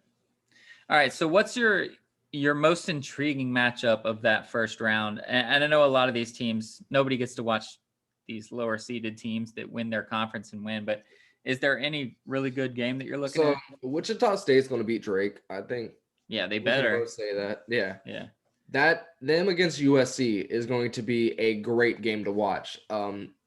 Speaker 1: All right. So what's your most intriguing matchup of that first round? And I know a lot of these teams, nobody gets to watch these lower seeded teams that win their conference and win, but is there any really good game that you're looking at?
Speaker 2: Wichita State's going to beat Drake, I think.
Speaker 1: Yeah, they better
Speaker 2: say that. Yeah.
Speaker 1: Yeah.
Speaker 2: Them against USC is going to be a great game to watch.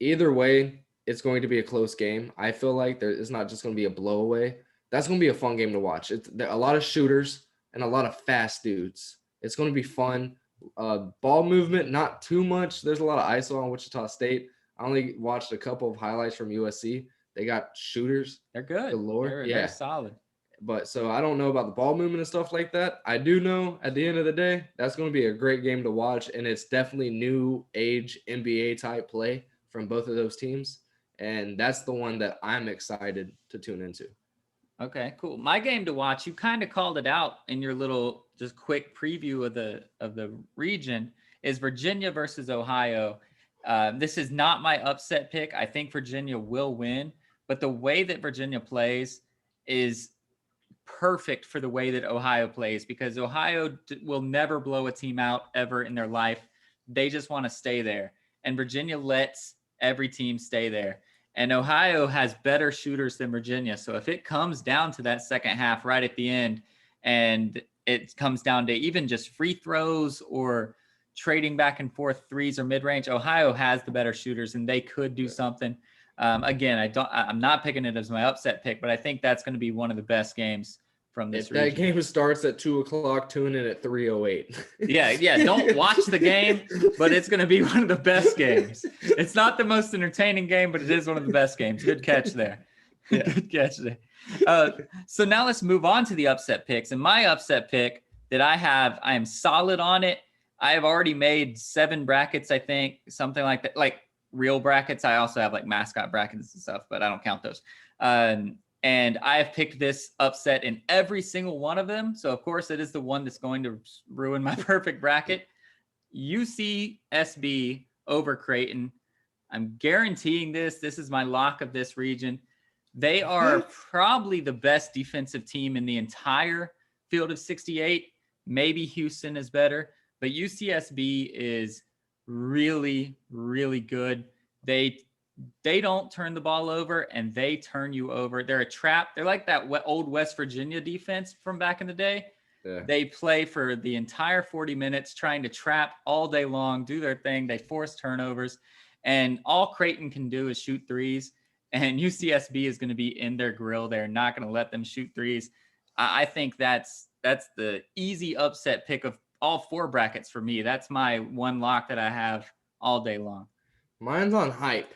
Speaker 2: Either way, it's going to be a close game. I feel like it's not just going to be a blowaway. That's going to be a fun game to watch. There are a lot of shooters and a lot of fast dudes. It's going to be fun. Ball movement, not too much. There's a lot of ISO on Wichita State. I only watched a couple of highlights from USC. They got shooters.
Speaker 1: They're good.
Speaker 2: Galore.
Speaker 1: They're solid.
Speaker 2: But so I don't know about the ball movement and stuff like that. I do know at the end of the day, that's going to be a great game to watch. And it's definitely new age NBA type play from both of those teams. And that's the one that I'm excited to tune into.
Speaker 1: Okay, cool. My game to watch, you kind of called it out in your little just quick preview of the region, is Virginia versus Ohio. This is not my upset pick. I think Virginia will win, but the way that Virginia plays is perfect for the way that Ohio plays, because Ohio will never blow a team out ever in their life. They just want to stay there. And Virginia lets every team stay there. And Ohio has better shooters than Virginia. So if it comes down to that second half right at the end, and it comes down to even just free throws or trading back and forth threes or mid-range, Ohio has the better shooters and they could do something. Again, I'm not picking it as my upset pick, but I think that's going to be one of the best games from this region.
Speaker 2: That game starts at 2:00, tune in at 3:08.
Speaker 1: Yeah. Don't watch the game, but it's going to be one of the best games. It's not the most entertaining game, but it is one of the best games. Good catch there. Yeah. Good catch there. So now let's move on to the upset picks. And my upset pick that I am solid on it. I have already made 7 brackets, I think, something like that, like real brackets. I also have like mascot brackets and stuff, but I don't count those. And I have picked this upset in every single one of them. So, of course, it is the one that's going to ruin my perfect bracket. UCSB over Creighton. I'm guaranteeing this. This is my lock of this region. They are probably the best defensive team in the entire field of 68. Maybe Houston is better, but UCSB is really, really good. They don't turn the ball over and they turn you over. They're a trap. They're like that old West Virginia defense from back in the day. Yeah. They play for the entire 40 minutes trying to trap all day long, do their thing. They force turnovers, and all Creighton can do is shoot threes, and UCSB is going to be in their grill. They're not going to let them shoot threes. I think that's the easy upset pick of all 4 brackets for me. That's my one lock that I have all day long.
Speaker 2: Mine's on hype.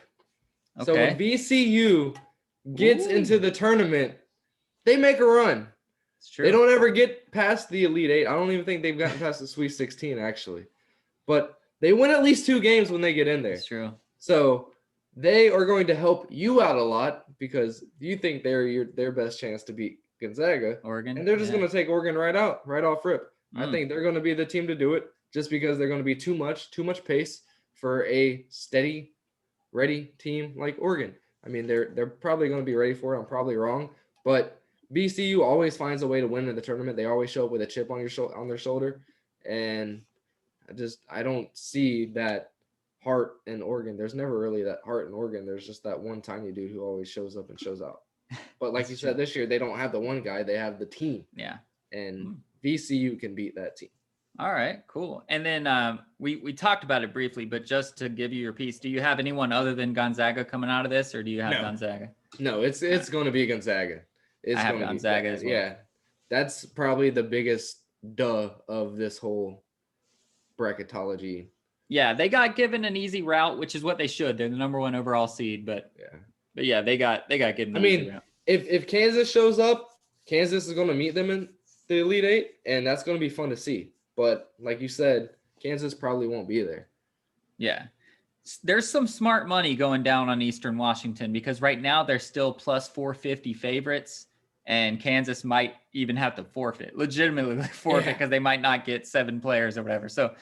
Speaker 2: Okay. So when VCU gets into the tournament, they make a run. It's true. They don't ever get past the Elite 8. I don't even think they've gotten past the Sweet 16, actually. But they win at least 2 games when they get in there.
Speaker 1: It's true.
Speaker 2: So they are going to help you out a lot because you think they're their best chance to beat Gonzaga.
Speaker 1: Oregon.
Speaker 2: And they're just going to take Oregon right off rip. I think they're going to be the team to do it just because they're going to be too much pace for a steady, ready team like Oregon. I mean, they're probably going to be ready for it. I'm probably wrong, but VCU always finds a way to win in the tournament. They always show up with a chip on their shoulder, and I don't see that heart in Oregon. There's never really that heart in Oregon. There's just that one tiny dude who always shows up and shows out. But like you said, this year they don't have the one guy; they have the team.
Speaker 1: Yeah,
Speaker 2: and VCU can beat that team.
Speaker 1: All right, cool. And then we talked about it briefly, but just to give you your piece, do you have anyone other than Gonzaga coming out of this, or do you have Gonzaga?
Speaker 2: No, it's going to be Gonzaga.
Speaker 1: I have Gonzaga as well.
Speaker 2: Yeah, that's probably the biggest duh of this whole bracketology.
Speaker 1: Yeah, they got given an easy route, which is what they should. They're the number 1 overall seed, but yeah, they got given an easy route.
Speaker 2: If Kansas shows up, Kansas is going to meet them in the Elite 8, and that's going to be fun to see. But like you said, Kansas probably won't be there.
Speaker 1: Yeah. There's some smart money going down on Eastern Washington because right now they're still plus 450 favorites, and Kansas might even have to legitimately forfeit because they might not get 7 players or whatever. So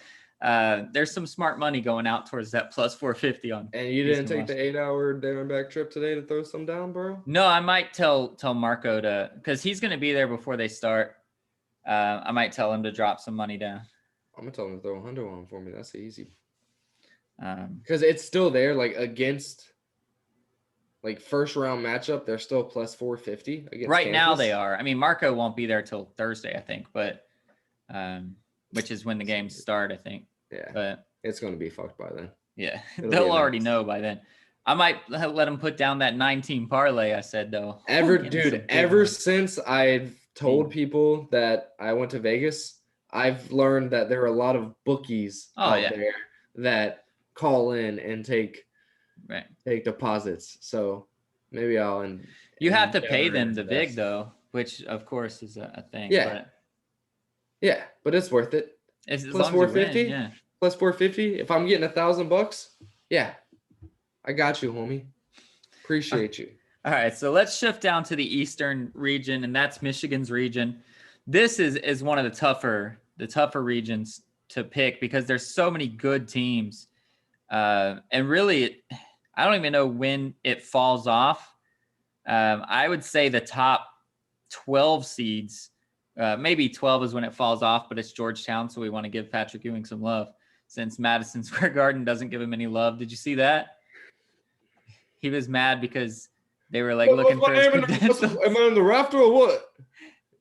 Speaker 1: there's some smart money going out towards that plus 450 on.
Speaker 2: And you didn't take the 8-hour there and back trip today to throw some down, bro?
Speaker 1: No, I might tell Marco to, because he's going to be there before they start. I might tell him to drop some money down.
Speaker 2: I'm gonna tell him to throw 100 on for me. That's easy. Because it's still there, like against, like first round matchup, they're still plus 450 against
Speaker 1: right
Speaker 2: Kansas.
Speaker 1: Now they are. I mean, Marco won't be there till Thursday, I think, but which is when the games start, I think.
Speaker 2: Yeah,
Speaker 1: but
Speaker 2: it's gonna be fucked by then.
Speaker 1: Yeah, they'll already know by then. I might let them put down that 9-team parlay. I said though.
Speaker 2: Ever since I've told people that I went to Vegas, I've learned that there are a lot of bookies out there that call in and take deposits. So maybe I'll.
Speaker 1: You have to pay them the vig though, which of course is a thing.
Speaker 2: Yeah. But it's worth it.
Speaker 1: It's
Speaker 2: plus 450. Yeah. Plus 450. If I'm getting $1,000, yeah, I got you, homie. Appreciate you.
Speaker 1: All right, so let's shift down to the Eastern region, and that's Michigan's region. This is one of the tougher regions to pick because there's so many good teams. And really, I don't even know when it falls off. I would say the top 12 seeds, maybe 12 is when it falls off, but it's Georgetown, so we want to give Patrick Ewing some love. since Madison Square Garden doesn't give him any love. Did you see that? He was mad because they were like looking for his credentials.
Speaker 2: Am I in the rafter or what?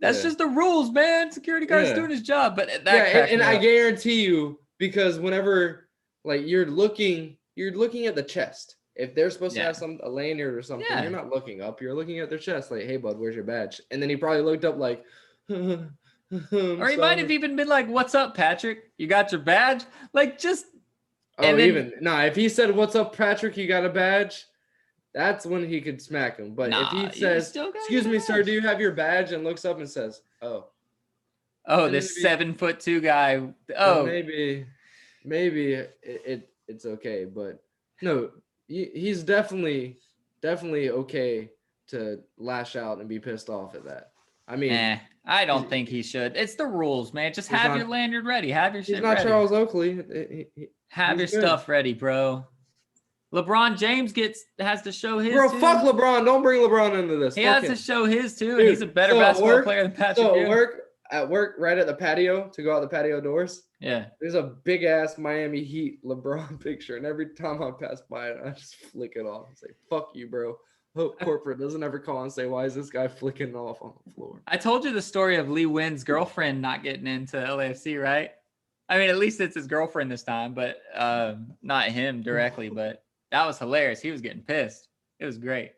Speaker 1: That's just the rules, man. Security guard's doing his job. But that
Speaker 2: and I guarantee you, because whenever like you're looking at the chest. If they're supposed to have a lanyard or something, you're not looking up. You're looking at their chest, like, "Hey, bud, where's your badge?" And then he probably looked up like,
Speaker 1: or he might have even been like, "What's up, Patrick? You got your badge?" Like, just.
Speaker 2: If he said, "What's up, Patrick? You got a badge?" That's when he could smack him. But if he says, "Excuse me, sir, do you have your badge?" and looks up and says, "Oh,
Speaker 1: this 7'2" guy. Oh,
Speaker 2: maybe it's okay." But no, he's definitely okay to lash out and be pissed off at that. I mean,
Speaker 1: I don't think he should. It's the rules, man. Just have your lanyard ready. Have your shit ready.
Speaker 2: He's not Charles Oakley.
Speaker 1: Have your stuff ready, bro. LeBron James has to show his.
Speaker 2: Bro,
Speaker 1: too.
Speaker 2: Fuck LeBron. Don't bring LeBron into this.
Speaker 1: He has to show his too, and he's a better basketball player than Patrick.
Speaker 2: At work, right at the patio to go out the patio doors.
Speaker 1: Yeah.
Speaker 2: There's a big ass Miami Heat LeBron picture, and every time I pass by it, I just flick it off and say, "Fuck you, bro." Hope corporate doesn't ever call and say, "Why is this guy flicking off on the floor?"
Speaker 1: I told you the story of Lee Wynn's girlfriend not getting into LAFC, right? I mean, at least it's his girlfriend this time, but not him directly. But that was hilarious. He was getting pissed. It was great.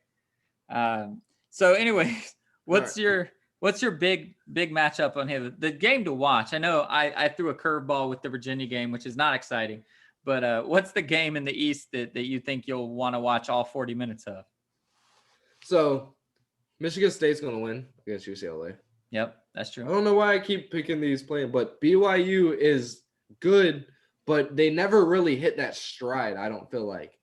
Speaker 1: So, anyways, what's your big matchup on here? The game to watch. I know I threw a curveball with the Virginia game, which is not exciting. But what's the game in the East that you think you'll want to watch all 40 minutes of?
Speaker 2: So, Michigan State's going to win against UCLA.
Speaker 1: Yep, that's true.
Speaker 2: I don't know why I keep picking these playing, but BYU is good, but they never really hit that stride, I don't feel like.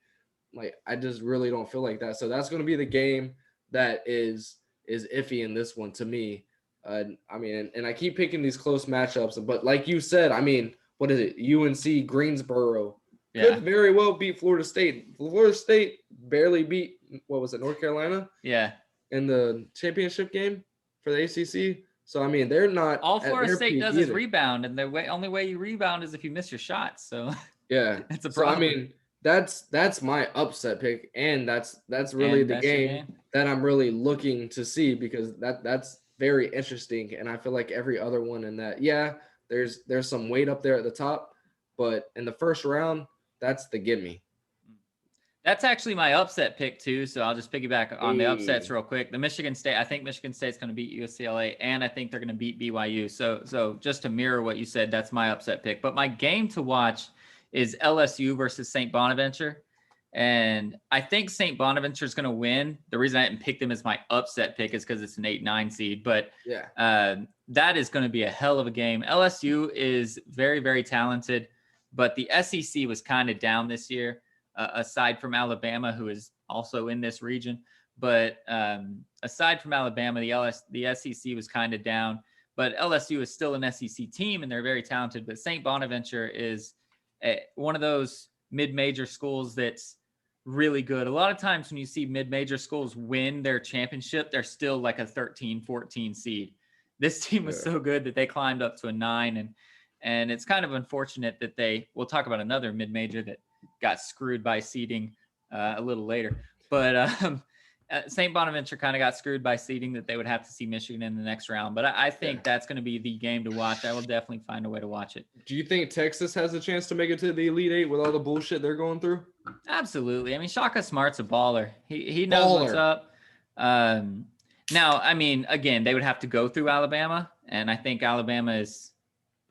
Speaker 2: Like, I just really don't feel like that. So that's going to be the game that is iffy in this one to me. I mean, and I keep picking these close matchups, but like you said, I mean, what is it? UNC Greensboro could very well beat Florida State. Florida State barely beat, what was it, North Carolina?
Speaker 1: Yeah.
Speaker 2: In the championship game for the ACC. So, I mean, they're not.
Speaker 1: All Florida State does is rebound, and the only way you rebound is if you miss your shots. So,
Speaker 2: yeah,
Speaker 1: it's a problem.
Speaker 2: So, I mean, that's my upset pick, and that's really the game that I'm really looking to see, because that's very interesting, and I feel like every other one in that, there's some weight up there at the top, but in the first round, that's the gimme.
Speaker 1: That's actually my upset pick too, so I'll just piggyback on the upsets real quick. The Michigan State, I think Michigan State's going to beat UCLA, and I think they're going to beat BYU. So just to mirror what you said, that's my upset pick. But my game to watch is LSU versus St. Bonaventure, and I think St. Bonaventure is going to win. The reason I didn't pick them as my upset pick is because it's an 8-9 seed, but that is going to be a hell of a game. LSU is very, very talented, but the SEC was kind of down this year. Aside from Alabama, who is also in this region. But aside from Alabama, the SEC was kind of down. But LSU is still an SEC team, and they're very talented. But St. Bonaventure is one of those mid-major schools that's really good. A lot of times when you see mid-major schools win their championship, they're still like a 13, 14 seed. This team was so good that they climbed up to a 9. And it's kind of unfortunate that we'll talk about another mid-major that got screwed by seeding a little later. But St. Bonaventure kind of got screwed by seeding that they would have to see Michigan in the next round. But I think that's going to be the game to watch. I will definitely find a way to watch it.
Speaker 2: Do you think Texas has a chance to make it to the Elite Eight with all the bullshit they're going through?
Speaker 1: Absolutely. I mean, Shaka Smart's a baller. He knows what's up. Now, I mean, again, they would have to go through Alabama, and I think Alabama is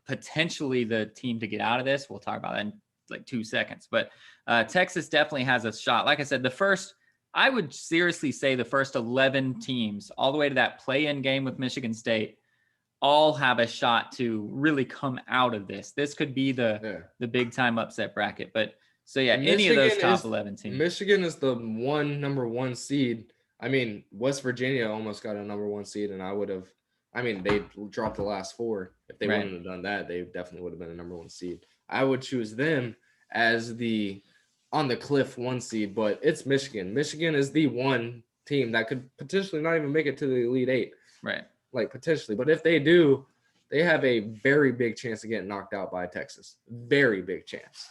Speaker 1: potentially the team to get out of this. We'll talk about that in like 2 seconds, but Texas definitely has a shot. Like I said, I would seriously say the first 11 teams all the way to that play-in game with Michigan State all have a shot to really come out of this. This could be the big time upset bracket. But so any of those top 11 teams.
Speaker 2: Michigan is the number one seed. I mean, West Virginia almost got a number one seed, and they dropped the last 4. If they wouldn't have done that, they definitely would have been a number one seed. I would choose them as the on the cliff 1 seed, but it's Michigan. Michigan is the one team that could potentially not even make it to the Elite Eight.
Speaker 1: Right.
Speaker 2: Like potentially. But if they do, they have a very big chance of getting knocked out by Texas. Very big chance.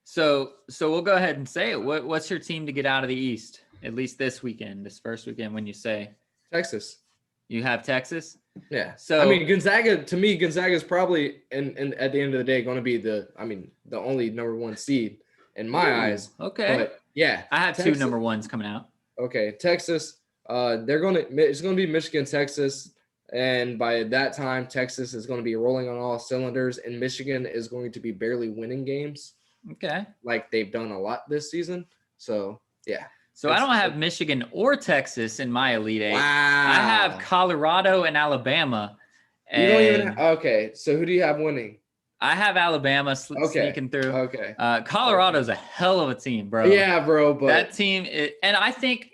Speaker 1: So we'll go ahead and say it. What's your team to get out of the East, at least this weekend, this first weekend when you say
Speaker 2: Texas?
Speaker 1: You have Texas?
Speaker 2: Yeah.
Speaker 1: So
Speaker 2: I mean, Gonzaga, to me, Gonzaga is probably, and at the end of the day, going to be the only number one seed in my eyes.
Speaker 1: Okay.
Speaker 2: But yeah.
Speaker 1: I have
Speaker 2: Texas,
Speaker 1: 2 number ones coming out.
Speaker 2: Okay. Texas, it's going to be Michigan, Texas. And by that time, Texas is going to be rolling on all cylinders, and Michigan is going to be barely winning games.
Speaker 1: Okay.
Speaker 2: Like they've done a lot this season. So, yeah.
Speaker 1: So I don't have Michigan or Texas in my Elite Eight.
Speaker 2: Wow.
Speaker 1: I have Colorado and Alabama.
Speaker 2: You don't even okay. So who do you have winning?
Speaker 1: I have Alabama sneaking through.
Speaker 2: Okay.
Speaker 1: Colorado's a hell of a team, bro.
Speaker 2: Yeah, bro. But
Speaker 1: that team and I think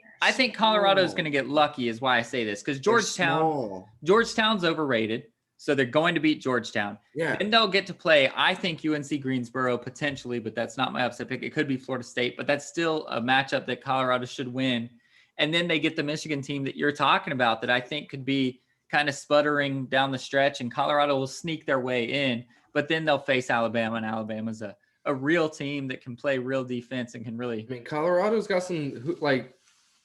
Speaker 1: Colorado is going to get lucky, is why I say this, because Georgetown's overrated. So they're going to beat Georgetown.
Speaker 2: Yeah.
Speaker 1: Then they'll get to play, I think, UNC Greensboro potentially, but that's not my upset pick. It could be Florida State, but that's still a matchup that Colorado should win. And then they get the Michigan team that you're talking about that I think could be kind of sputtering down the stretch, and Colorado will sneak their way in. But then they'll face Alabama, and Alabama's a real team that can play real defense and can really.
Speaker 2: I mean, Colorado's got some, like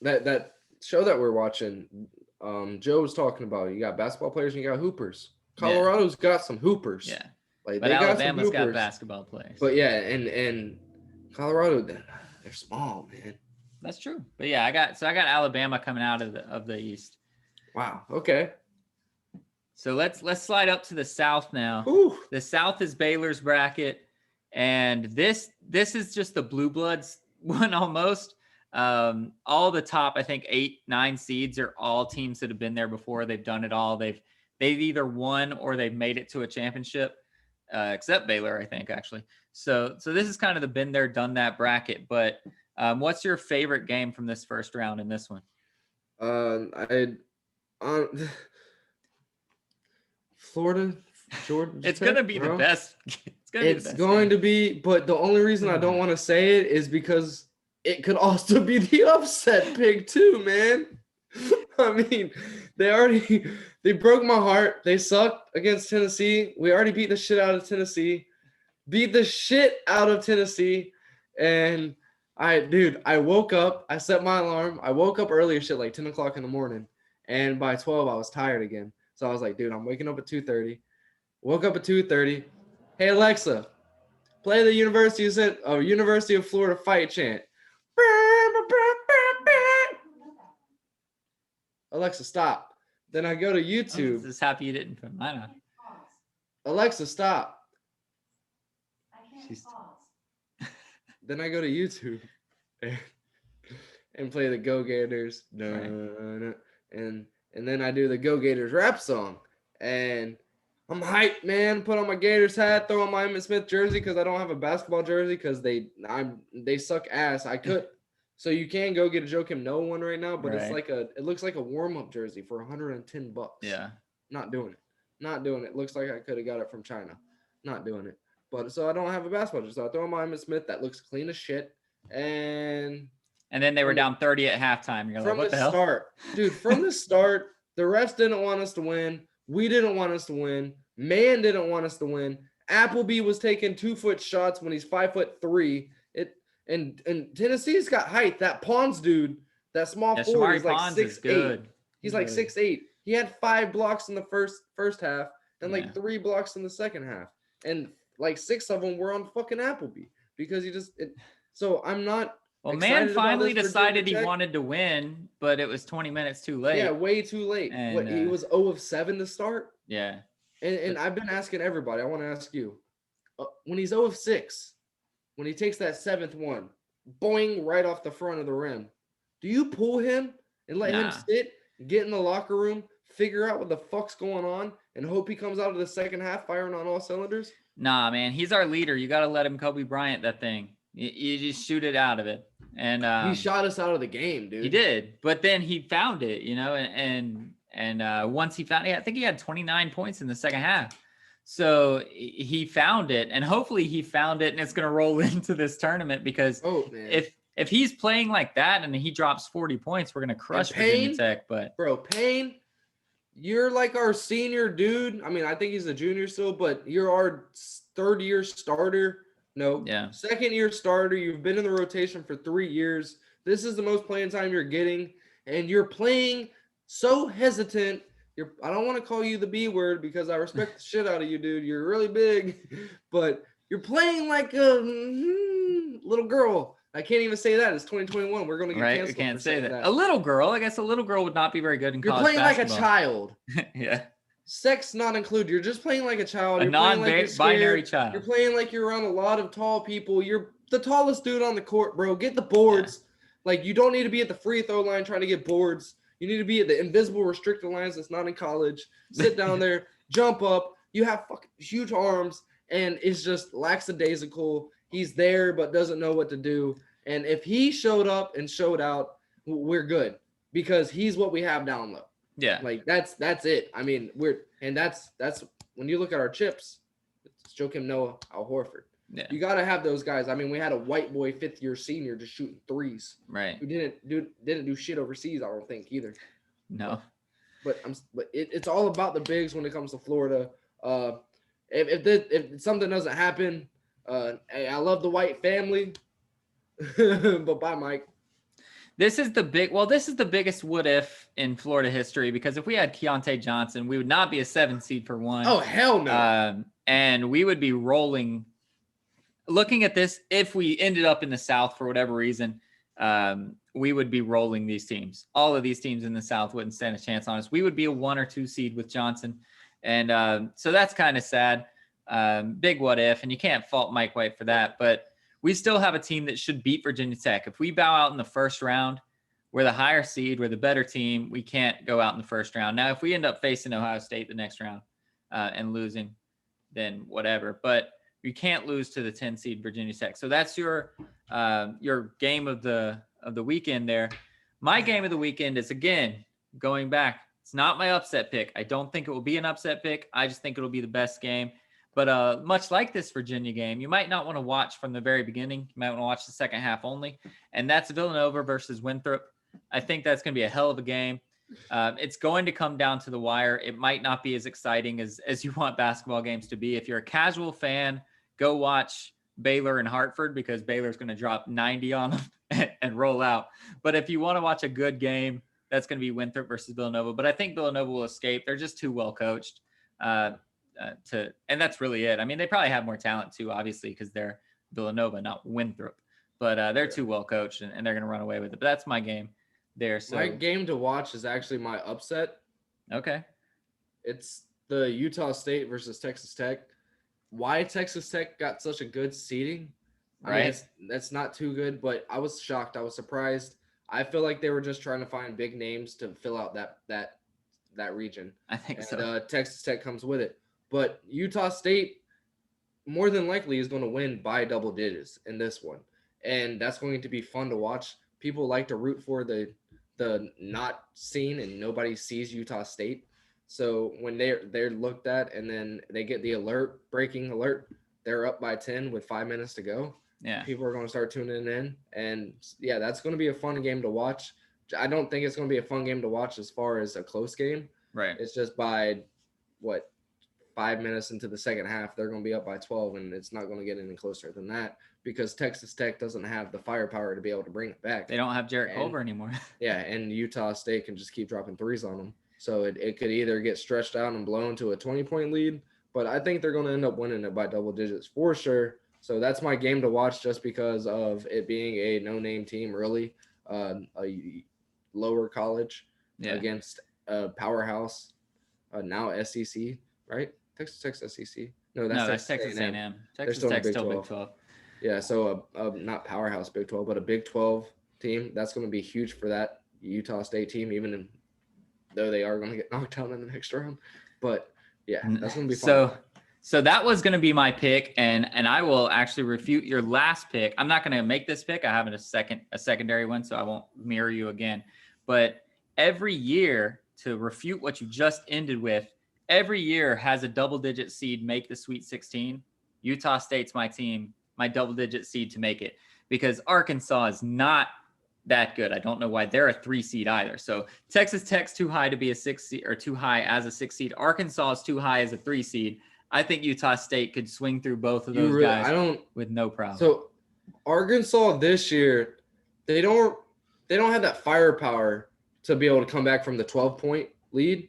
Speaker 2: that show that we're watching. Joe was talking about. You got basketball players and you got hoopers. Colorado's got some hoopers.
Speaker 1: Yeah.
Speaker 2: Like,
Speaker 1: but Alabama's got basketball players.
Speaker 2: But yeah, and Colorado, they're small, man.
Speaker 1: That's true. But yeah, I got Alabama coming out of the East.
Speaker 2: Wow. Okay.
Speaker 1: So let's slide up to the South now.
Speaker 2: Ooh.
Speaker 1: The South is Baylor's bracket, and this is just the Blue Bloods one almost. All the top, I think 8, 9 seeds are all teams that have been there before. They've done it all. They've either won or they've made it to a championship, except Baylor, I think, actually. So this is kind of the been there, done that bracket. But what's your favorite game from this first round in this one?
Speaker 2: Florida, Georgia.
Speaker 1: It's going to be the best.
Speaker 2: It's going to be, but the only reason I don't want to say it is because it could also be the upset pick too, man. I mean, they broke my heart. They sucked against Tennessee. We already beat the shit out of Tennessee. And I woke up. I set my alarm. I woke up early as shit, like 10 o'clock in the morning. And by 12, I was tired again. So I was like, dude, I'm waking up at 2:30. Woke up at 2:30. Hey, Alexa, play the University of Florida fight chant. Alexa, stop. Then I go to YouTube.
Speaker 1: I'm just happy you didn't put mine on.
Speaker 2: Alexa, stop.
Speaker 3: I can't pause.
Speaker 2: Then I go to YouTube and play the Go Gators. And then I do the Go Gators rap song. And I'm hyped, man. Put on my Gators hat, throw on my Emmitt Smith jersey because I don't have a basketball jersey because they suck ass. I could. So you can go get a Joakim Noah one right now, but it's it looks like a warm-up jersey for $110.
Speaker 1: Yeah.
Speaker 2: Not doing it. Looks like I could have got it from China. Not doing it. But so I don't have a basketball jersey. So I throw on my Emmitt Smith that looks clean as shit. And
Speaker 1: then they were down 30 at halftime. You're like, what the hell?
Speaker 2: From the start, the refs didn't want us to win. We didn't want us to win. Man didn't want us to win. Appleby was taking 2-foot shots when he's 5'3". And Tennessee's got height. That Pons dude, that small forward, is like 6'8". He's like 6'8". He had 5 blocks in the first half and like 3 blocks in the second half. And like 6 of them were on fucking Appleby because so I'm not.
Speaker 1: Well, man finally decided he wanted to win, but it was 20 minutes too late.
Speaker 2: Yeah, way too late. And, he was 0 of 7 to start?
Speaker 1: Yeah.
Speaker 2: And I've been asking everybody. I want to ask you. When he's 0 of 6, when he takes that 7th one, boing, right off the front of the rim, do you pull him and let him sit, get in the locker room, figure out what the fuck's going on, and hope he comes out of the second half firing on all cylinders?
Speaker 1: Nah, man. He's our leader. You got to let him Kobe Bryant that thing. You just shoot it out of it. And
Speaker 2: he shot us out of the game, dude.
Speaker 1: He did, but then he found it, and once he found it, I think he had 29 points in the second half. So he found it, and hopefully he found it, and it's going to roll into this tournament because if he's playing like that and he drops 40 points, we're going to crush Virginia Tech. But
Speaker 2: Payne, you're like our senior dude. I mean, I think he's a junior still, but you're our third-year starter. No,
Speaker 1: Yeah.
Speaker 2: second-year starter. You've been in the rotation for 3 years. This is the most playing time you're getting, and you're playing so hesitant. I don't want to call you the B word because I respect the shit out of you, dude. You're really big, but you're playing like a little girl. I can't even say that. It's 2021. We're going to get
Speaker 1: Right. We
Speaker 2: canceled.
Speaker 1: can't
Speaker 2: for
Speaker 1: say
Speaker 2: saying
Speaker 1: that. A little girl. I guess a little girl would not be very good in
Speaker 2: You're
Speaker 1: college
Speaker 2: playing
Speaker 1: basketball.
Speaker 2: like a child.
Speaker 1: Yeah.
Speaker 2: Sex not included. You're just playing like a child.
Speaker 1: A
Speaker 2: You're playing like you're
Speaker 1: non-binary
Speaker 2: scared.
Speaker 1: child.
Speaker 2: You're playing like you're around a lot of tall people. You're the tallest dude on the court, bro. Get the boards. Like, you don't need to be at the free throw line trying to get boards. You need to be at the invisible restricted lines that's not in college. Sit down there, jump up. You have fucking huge arms, and it's just lackadaisical. He's there but doesn't know what to do. And if he showed up and showed out, we're good because he's what we have down low.
Speaker 1: Yeah.
Speaker 2: Like, that's it. I mean, that's when you look at our chips, it's Joakim Noah, Al Horford.
Speaker 1: Yeah.
Speaker 2: You got to have those guys. I mean, we had a white boy 5th-year senior just shooting threes.
Speaker 1: Right.
Speaker 2: Who didn't do shit overseas, I don't think either.
Speaker 1: No.
Speaker 2: But it's all about the bigs when it comes to Florida. If something doesn't happen, hey, I love the White family. But bye, Mike.
Speaker 1: This is the biggest what if in Florida history, because if we had Keontae Johnson, we would not be a 7 seed for one.
Speaker 2: Oh, hell no.
Speaker 1: And we would be rolling. Looking at this, if we ended up in the South for whatever reason, we would be rolling these teams. All of these teams in the South wouldn't stand a chance on us. We would be a 1 or 2 seed with Johnson. And so that's kind of sad. Big what if, and you can't fault Mike White for that. But we still have a team that should beat Virginia Tech. If we bow out in the first round, we're the higher seed, we're the better team. We can't go out in the first round. Now, if we end up facing Ohio State the next round and losing, then whatever. But you can't lose to the 10 seed Virginia Tech. So that's your game of the weekend there. My game of the weekend is, again, going back. It's not my upset pick. I don't think it will be an upset pick. I just think it'll be the best game. But much like this Virginia game, you might not want to watch from the very beginning. You might want to watch the second half only. And that's Villanova versus Winthrop. I think that's going to be a hell of a game. It's going to come down to the wire. It might not be as exciting as you want basketball games to be. If you're a casual fan, go watch Baylor and Hartford because Baylor's going to drop 90 on them and roll out. But if you want to watch a good game, that's going to be Winthrop versus Villanova. But I think Villanova will escape. They're just too well coached. And that's really it. I mean, they probably have more talent too, obviously, because they're Villanova, not Winthrop. But they're too well coached, and they're going to run away with it. But that's my game there. So
Speaker 2: my game to watch is actually my upset.
Speaker 1: Okay.
Speaker 2: It's the Utah State versus Texas Tech. Why Texas Tech got such a good seeding?
Speaker 1: Right.
Speaker 2: I mean, that's not too good, but I was shocked. I was surprised. I feel like they were just trying to find big names to fill out that region.
Speaker 1: I think
Speaker 2: and,
Speaker 1: so.
Speaker 2: Texas Tech comes with it. But Utah State more than likely is going to win by double digits in this one. And that's going to be fun to watch. People like to root for the not seen, and nobody sees Utah State. So when they're looked at and then they get the breaking alert, they're up by 10 with 5 minutes to go.
Speaker 1: Yeah.
Speaker 2: People are going to start tuning in. And yeah, that's going to be a fun game to watch. I don't think it's going to be a fun game to watch as far as a close game.
Speaker 1: Right.
Speaker 2: It's just by 5 minutes into the second half, they're going to be up by 12, and it's not going to get any closer than that because Texas Tech doesn't have the firepower to be able to bring it back.
Speaker 1: They don't have Jarrett Culver anymore.
Speaker 2: Yeah, and Utah State can just keep dropping threes on them. So it could either get stretched out and blown to a 20-point lead, but I think they're going to end up winning it by double digits for sure. So that's my game to watch just because of it being a no-name team, really, a lower college against a powerhouse, now SEC, right? Texas Tech's SEC. No,
Speaker 1: that's Texas A&M. Texas Tech's still Big 12.
Speaker 2: Yeah, so not powerhouse Big 12, but a Big 12 team. That's going to be huge for that Utah State team, even though they are going to get knocked out in the next round. But yeah, that's going to be fun.
Speaker 1: So that was going to be my pick, and I will actually refute your last pick. I'm not going to make this pick. I have a secondary one, so I won't mirror you again. But every year, to refute what you just ended with, every year has a double-digit seed make the Sweet 16. Utah State's my team, my double-digit seed to make it, because Arkansas is not that good. I don't know why they're a 3 seed either. So Texas Tech's too high to be a 6 seed, or too high as a 6 seed. Arkansas is too high as a 3 seed. I think Utah State could swing through both of those guys with no problem.
Speaker 2: So Arkansas this year, they don't have that firepower to be able to come back from the 12-point lead,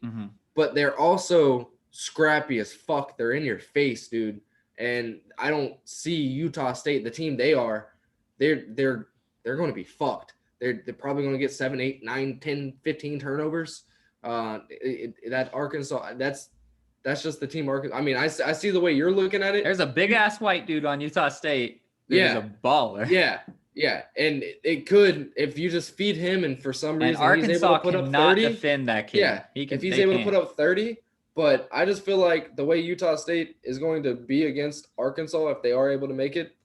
Speaker 2: but they're also scrappy as fuck. They're in your face, dude. And I don't see Utah State, the team they are, they're going to be fucked. They're probably going to get 7, 8, 9, 10, 15 turnovers. That Arkansas, that's just the team. Arkansas. I mean, I see the way you're looking at it.
Speaker 1: There's a big ass white dude on Utah State. He's a baller.
Speaker 2: Yeah, and it could, if you just feed him, and for some reason
Speaker 1: Arkansas
Speaker 2: he's able to put up 30.
Speaker 1: Defend that kid.
Speaker 2: Yeah, if he's able to put up 30. But I just feel like the way Utah State is going to be against Arkansas, if they are able to make it,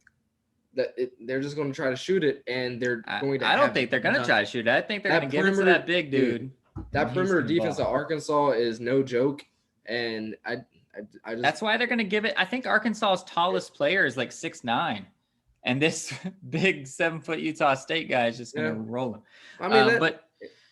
Speaker 2: they're just going to try to shoot it, and they're going to.
Speaker 1: I don't think they're going to try to shoot it. I think they're going to give it to that big dude.
Speaker 2: That perimeter defense at Arkansas is no joke, and I just.
Speaker 1: That's why they're going to give it. I think Arkansas's tallest player is like 6'9", and this big 7-foot Utah State guy is just going to roll him.
Speaker 2: I mean,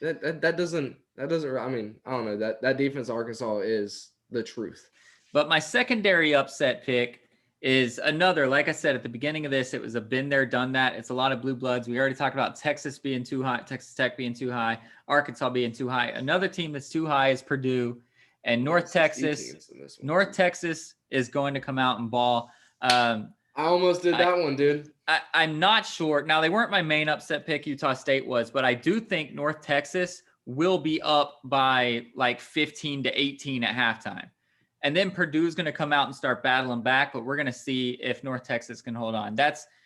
Speaker 2: that doesn't. I mean, I don't know. That defense at Arkansas is the truth.
Speaker 1: But my secondary upset pick is another, like I said at the beginning of this, it was a been there, done that. It's a lot of blue bloods. We already talked about Texas being too high, Texas Tech being too high, Arkansas being too high. Another team that's too high is Purdue, and North Texas is going to come out and ball.
Speaker 2: I almost did that one, dude.
Speaker 1: I'm not sure. Now, they weren't my main upset pick, Utah State was, but I do think North Texas will be up by like 15 to 18 at halftime. And then Purdue's going to come out and start battling back, but we're going to see if North Texas can hold on.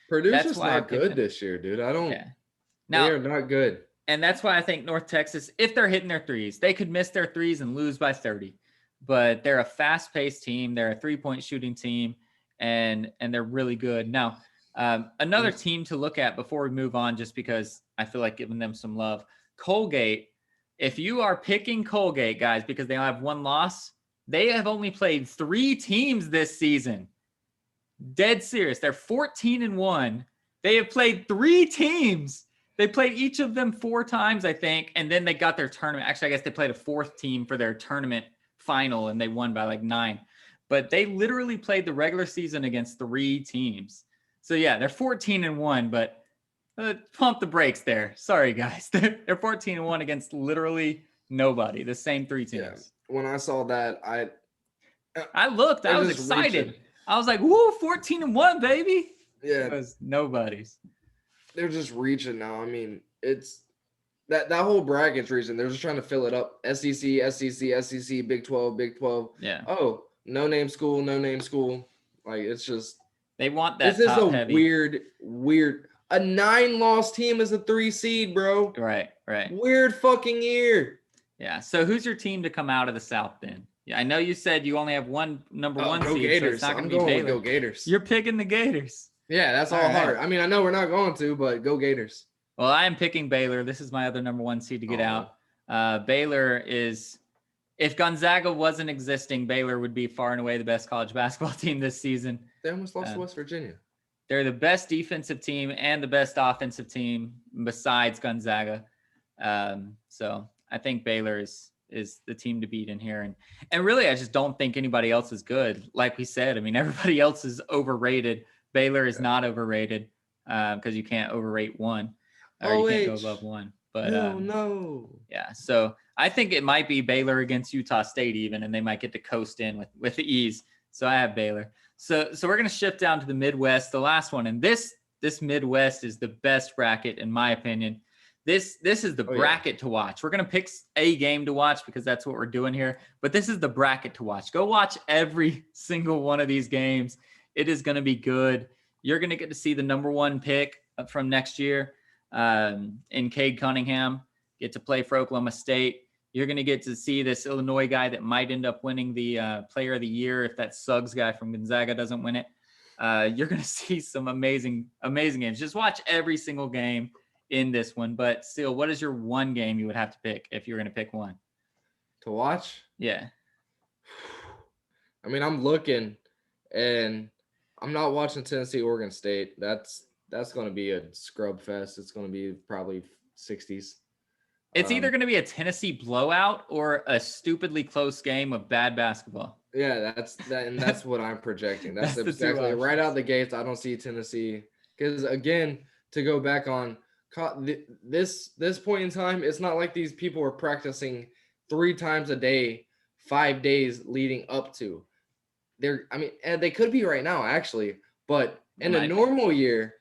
Speaker 2: Purdue's just not good this year, dude. Now, they are not good.
Speaker 1: And that's why I think North Texas, if they're hitting their threes, they could miss their threes and lose by 30. But they're a fast-paced team. They're a three-point shooting team, and they're really good. Now, another team to look at before we move on, just because I feel like giving them some love, Colgate. If you are picking Colgate, guys, because they have one loss, they have only played 3 teams this season. Dead serious. They're 14-1. They have played 3 teams. They played each of them 4 times, I think, and then they got their tournament. Actually, I guess they played a 4th team for their tournament final, and they won by like 9. But they literally played the regular season against 3 teams. So, yeah, they're 14-1, but pump the brakes there. Sorry, guys. They're 14-1 against literally nobody, the same 3 teams.
Speaker 2: Yeah. When I saw that,
Speaker 1: I looked. I was excited. Reaching. I was like, "Woo, 14-1, baby!"
Speaker 2: Yeah,
Speaker 1: it was nobody's.
Speaker 2: They're just reaching now. I mean, it's that whole bracket's reaching. They're just trying to fill it up. SEC, Big 12.
Speaker 1: Yeah.
Speaker 2: Oh, no name school. Like it's just
Speaker 1: they want that.
Speaker 2: This is a heavy. weird. A 9-loss team is a 3 seed, bro.
Speaker 1: Right.
Speaker 2: Weird fucking year.
Speaker 1: Yeah. So who's your team to come out of the South then? Yeah, I know you said you only have one number 1 seed.
Speaker 2: Gators.
Speaker 1: So it's not
Speaker 2: I'm
Speaker 1: going to be Baylor.
Speaker 2: Go Gators.
Speaker 1: You're picking the Gators.
Speaker 2: Yeah, that's all hard. I mean, I know we're not going to, but go Gators.
Speaker 1: Well, I am picking Baylor. This is my other number 1 seed to get out. Baylor is, if Gonzaga wasn't existing, Baylor would be far and away the best college basketball team this season.
Speaker 2: They almost lost to West Virginia.
Speaker 1: They're the best defensive team and the best offensive team besides Gonzaga. So I think Baylor is the team to beat in here. And really, I just don't think anybody else is good. Like we said, I mean, everybody else is overrated. Baylor is not overrated because you can't overrate 1 or you can't go above 1. But
Speaker 2: no.
Speaker 1: Yeah. So I think it might be Baylor against Utah State even, and they might get to coast in with ease. So I have Baylor. So we're going to shift down to the Midwest, the last one. And this Midwest is the best bracket, in my opinion. This is the bracket to watch. We're going to pick a game to watch because that's what we're doing here. But this is the bracket to watch. Go watch every single one of these games. It is going to be good. You're going to get to see the number 1 pick from next year in Cade Cunningham, get to play for Oklahoma State. You're going to get to see this Illinois guy that might end up winning the Player of the Year if that Suggs guy from Gonzaga doesn't win it. You're going to see some amazing games. Just watch every single game in this one. But still, what is your 1 game you would have to pick if you're going to pick 1?
Speaker 2: To watch?
Speaker 1: Yeah.
Speaker 2: I mean, I'm looking, and I'm not watching Tennessee, Oregon State. That's going to be a scrub fest. It's going to be probably 60s.
Speaker 1: It's either going to be a Tennessee blowout or a stupidly close game of bad basketball.
Speaker 2: Yeah, that's what I'm projecting. That's exactly right out the gates. I don't see Tennessee because, again, to go back on this point in time, it's not like these people are practicing 3 times a day, 5 days leading up to. And they could be right now actually, but in a normal year,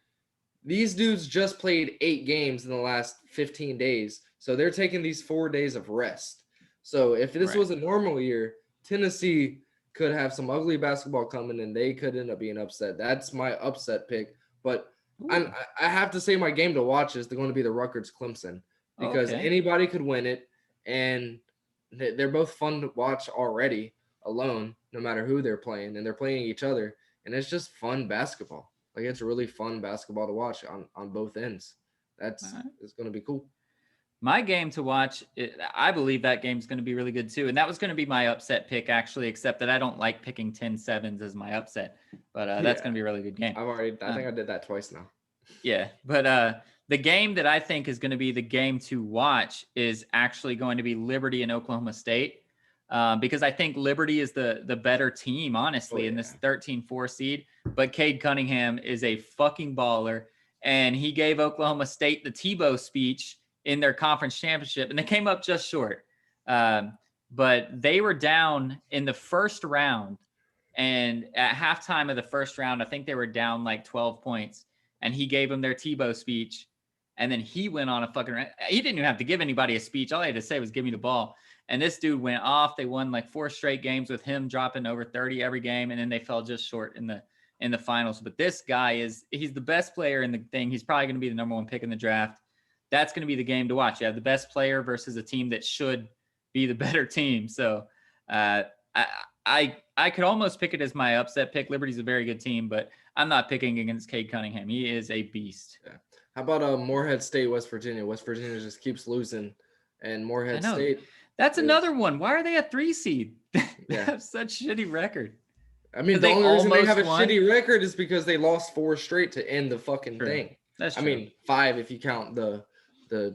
Speaker 2: these dudes just played 8 games in the last 15 days. So they're taking these 4 days of rest. So if this was a normal year, Tennessee could have some ugly basketball coming and they could end up being upset. That's my upset pick. But I have to say my game to watch is going to be the Rutgers Clemson because anybody could win it. And they're both fun to watch already alone, no matter who they're playing. And they're playing each other. And it's just fun basketball. Like, it's really fun basketball to watch on both ends. It's going to be cool.
Speaker 1: My game to watch, I believe that game's going to be really good too. And that was going to be my upset pick, actually, except that I don't like picking 10-7s as my upset. But that's going to be a really good game.
Speaker 2: I think I did that twice now.
Speaker 1: Yeah. But the game that I think is going to be the game to watch is actually going to be Liberty and Oklahoma State. Because I think Liberty is the better team, honestly, in this 13-4 seed. But Cade Cunningham is a fucking baller. And he gave Oklahoma State the Tebow speech in their conference championship, and they came up just short. But they were down in the first round. And at halftime of the first round, I think they were down like 12 points. And he gave them their Tebow speech. And then he went on a fucking – he didn't even have to give anybody a speech. All he had to say was, give me the ball. And this dude went off. They won like 4 straight games with him dropping over 30 every game. And then they fell just short in the finals. But this guy he's the best player in the thing. He's probably going to be the number 1 pick in the draft. That's going to be the game to watch. You have the best player versus a team that should be the better team. So I could almost pick it as my upset pick. Liberty's a very good team, but I'm not picking against Cade Cunningham. He is a beast. Yeah.
Speaker 2: How about Morehead State, West Virginia? West Virginia just keeps losing, and Morehead State.
Speaker 1: That's another one. Why are they a 3 seed? They have such shitty record.
Speaker 2: I mean, the only reason they have a shitty record is because they lost 4 straight to end the fucking thing.
Speaker 1: That's true.
Speaker 2: I mean, 5 if you count the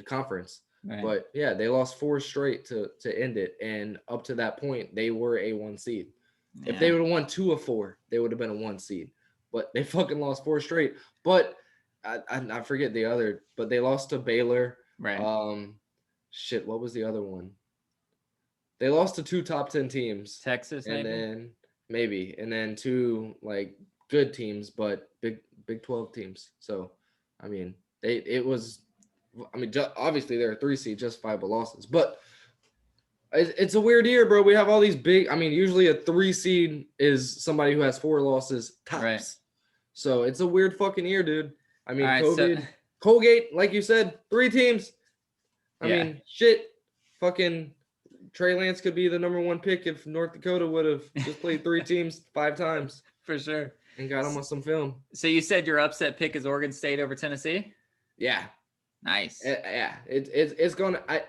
Speaker 2: conference. Right. But yeah, they lost 4 straight to end it, and up to that point, they were a 1 seed. Yeah. If they would have won 2 of 4, they would have been a 1 seed. But they fucking lost 4 straight. But I forget the other. But they lost to Baylor.
Speaker 1: Right.
Speaker 2: What was the other one? They lost to 2 top 10 teams.
Speaker 1: Texas,
Speaker 2: maybe, and then 2 like good teams, but Big 12 teams. So, I mean, obviously they're a 3 seed, just 5 losses, but it's a weird year, bro. We have all these usually a 3 seed is somebody who has 4 losses tops. Right. So it's a weird fucking year, dude. I mean, COVID, Colgate, like you said, 3 teams. I mean, shit, fucking Trey Lance could be the number 1 pick if North Dakota would have just played 3 teams 5 times.
Speaker 1: For sure.
Speaker 2: And got him on some film.
Speaker 1: So you said your upset pick is Oregon State over Tennessee?
Speaker 2: Yeah.
Speaker 1: Nice.
Speaker 2: Yeah. It's going to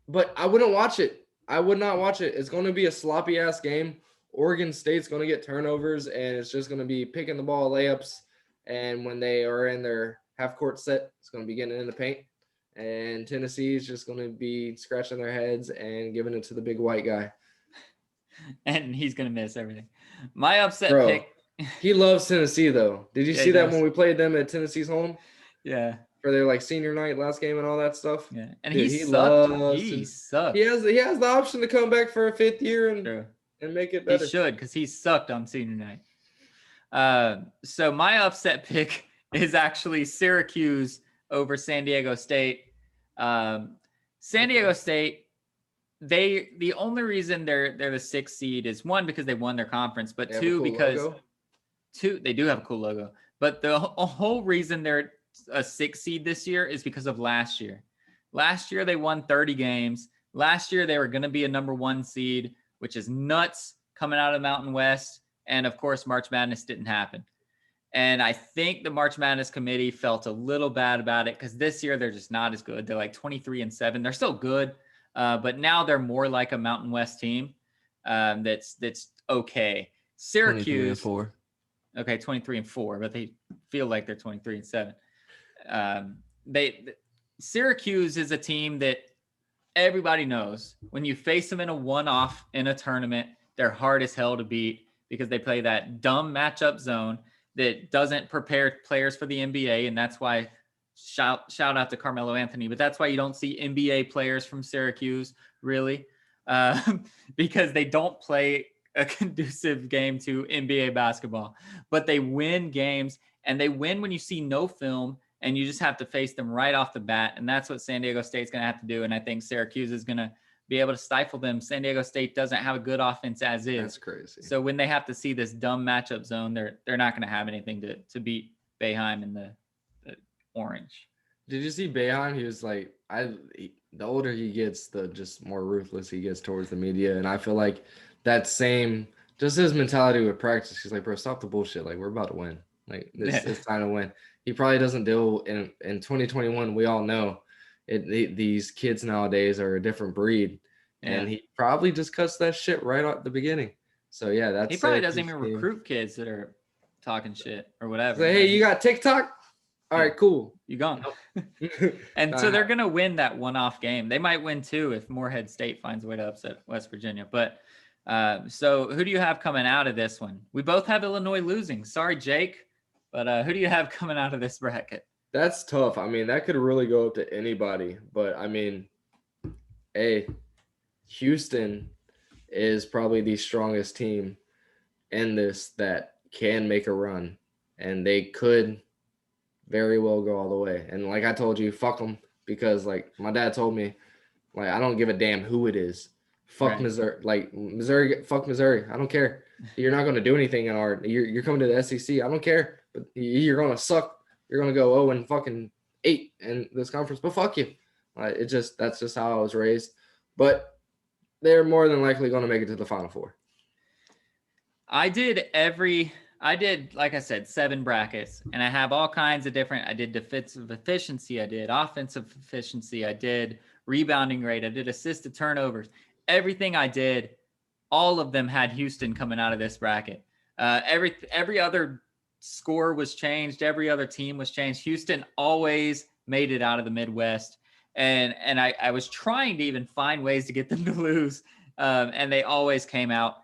Speaker 2: but I wouldn't watch it. I would not watch it. It's going to be a sloppy ass game. Oregon State's going to get turnovers, and it's just going to be picking the ball layups. And when they are in their half court set, it's going to be getting in the paint. And Tennessee is just going to be scratching their heads and giving it to the big white guy.
Speaker 1: And he's going to miss everything. My upset pick.
Speaker 2: He loves Tennessee, though. Did you see that when we played them at Tennessee's home?
Speaker 1: Yeah.
Speaker 2: For their like senior night last game and all that stuff.
Speaker 1: Yeah. And dude, he sucked. He sucked.
Speaker 2: He has the option to come back for a 5th year and make it better.
Speaker 1: He should, because he sucked on senior night. So my upset pick is actually Syracuse over San Diego State. San Diego State, the only reason they're the 6th seed is 1, because they won their conference, but 2, because logo. 2, they do have a cool logo. But the whole reason they're a 6th seed this year is because of last year. Last year they won 30 games. Last year they were going to be a number 1 seed, which is nuts coming out of the Mountain West. And of course, March Madness didn't happen. And I think the March Madness committee felt a little bad about it because this year they're just not as good. They're like 23-7. They're still good, but now they're more like a Mountain West team that's okay. Syracuse
Speaker 2: 23-4.
Speaker 1: Okay, 23-4, but they feel like they're 23-7. Syracuse is a team that everybody knows when you face them in a one-off in a tournament, they're hard as hell to beat because they play that dumb matchup zone that doesn't prepare players for the NBA. And that's why shout out to Carmelo Anthony, but that's why you don't see NBA players from Syracuse really, because they don't play a conducive game to NBA basketball, but they win games, and they win when you see no film and you just have to face them right off the bat. And that's what San Diego State's going to have to do. And I think Syracuse is going to be able to stifle them. San Diego State doesn't have a good offense as is.
Speaker 2: That's crazy.
Speaker 1: So when they have to see this dumb matchup zone, they're not going to have anything to beat Boeheim in the orange.
Speaker 2: Did you see Boeheim? He was like, the older he gets, the just more ruthless he gets towards the media. And I feel like that same, just his mentality with practice. He's like, bro, stop the bullshit. Like, we're about to win. Like, it's time to win. He probably doesn't deal in 2021. We all know these kids nowadays are a different breed, and he probably just cuts that shit right at the beginning. So yeah, that's
Speaker 1: he probably doesn't even recruit kids that are talking shit or whatever.
Speaker 2: Say, hey, you got TikTok? All right, cool.
Speaker 1: You gone. And so they're gonna win that one-off game. They might win two if Morehead State finds a way to upset West Virginia. But so who do you have coming out of this one? We both have Illinois losing. Sorry, Jake. But who do you have coming out of this bracket?
Speaker 2: That's tough. I mean, that could really go up to anybody. But, I mean, hey, Houston is probably the strongest team in this that can make a run. And they could very well go all the way. And like I told you, fuck them. Because, like, my dad told me, like, I don't give a damn who it is. Fuck Missouri. Like, Missouri, fuck Missouri. I don't care. You're not going to do anything in our – you're coming to the SEC. I don't care. But you're going to suck. You're going to go 0-8 in this conference. But fuck you. That's just how I was raised. But they're more than likely going to make it to the Final Four.
Speaker 1: I did, like I said, 7 brackets. And I have all kinds of different – I did defensive efficiency. I did offensive efficiency. I did rebounding rate. I did assisted turnovers. Everything I did, all of them had Houston coming out of this bracket. Every other score was changed. Every other team was changed. Houston always made it out of the Midwest. And I was trying to even find ways to get them to lose. And they always came out.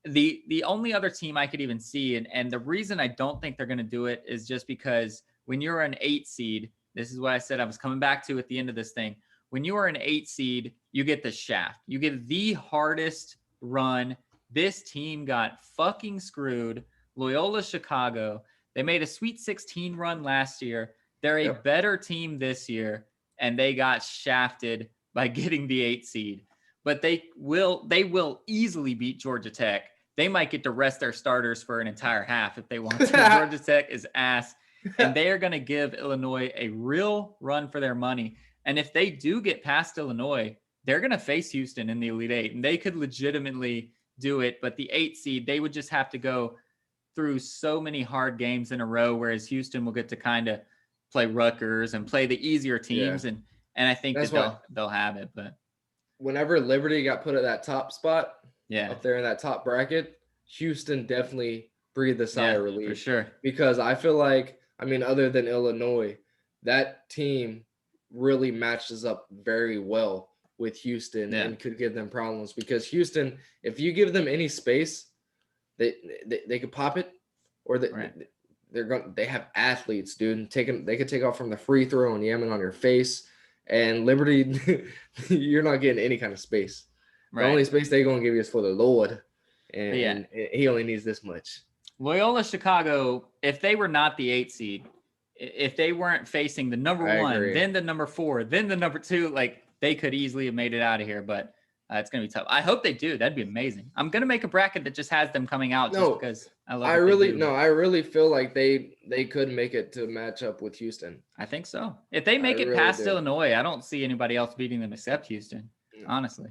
Speaker 1: The only other team I could even see, and the reason I don't think they're going to do it is just because when you're an 8 seed, this is what I said I was coming back to at the end of this thing. When you are an 8 seed, you get the shaft. You get the hardest run. This team got fucking screwed. Loyola Chicago. They made a Sweet 16 run last year. They're a better team this year, and they got shafted by getting the 8 seed. But they will easily beat Georgia Tech. They might get to rest their starters for an entire half if they want to. Georgia Tech is ass, and they are going to give Illinois a real run for their money. And if they do get past Illinois, they're going to face Houston in the Elite 8, and they could legitimately do it. But the 8 seed, they would just have to go through so many hard games in a row, whereas Houston will get to kind of play Rutgers and play the easier teams. And I think they'll have it. But
Speaker 2: whenever Liberty got put at that top spot,
Speaker 1: up
Speaker 2: there in that top bracket, Houston definitely breathed a sigh of relief.
Speaker 1: For sure.
Speaker 2: Because I feel like, I mean, other than Illinois, that team really matches up very well with Houston and could give them problems. Because Houston, if you give them any space, they could pop it, or they have athletes, dude. They could take off from the free throw and yam it on your face. And Liberty, you're not getting any kind of space. The only space they're going to give you is for the Lord, and he only needs this much.
Speaker 1: Loyola Chicago, if they were not the 8 seed, if they weren't facing the number 1, then the number 4, then the number 2, like they could easily have made it out of here. But it's going to be tough. I hope they do. That'd be amazing. I'm going to make a bracket that just has them coming out just because I love it.
Speaker 2: I really feel like they could make it to match up with Houston.
Speaker 1: I think so. If they make it past Illinois, I don't see anybody else beating them except Houston, honestly.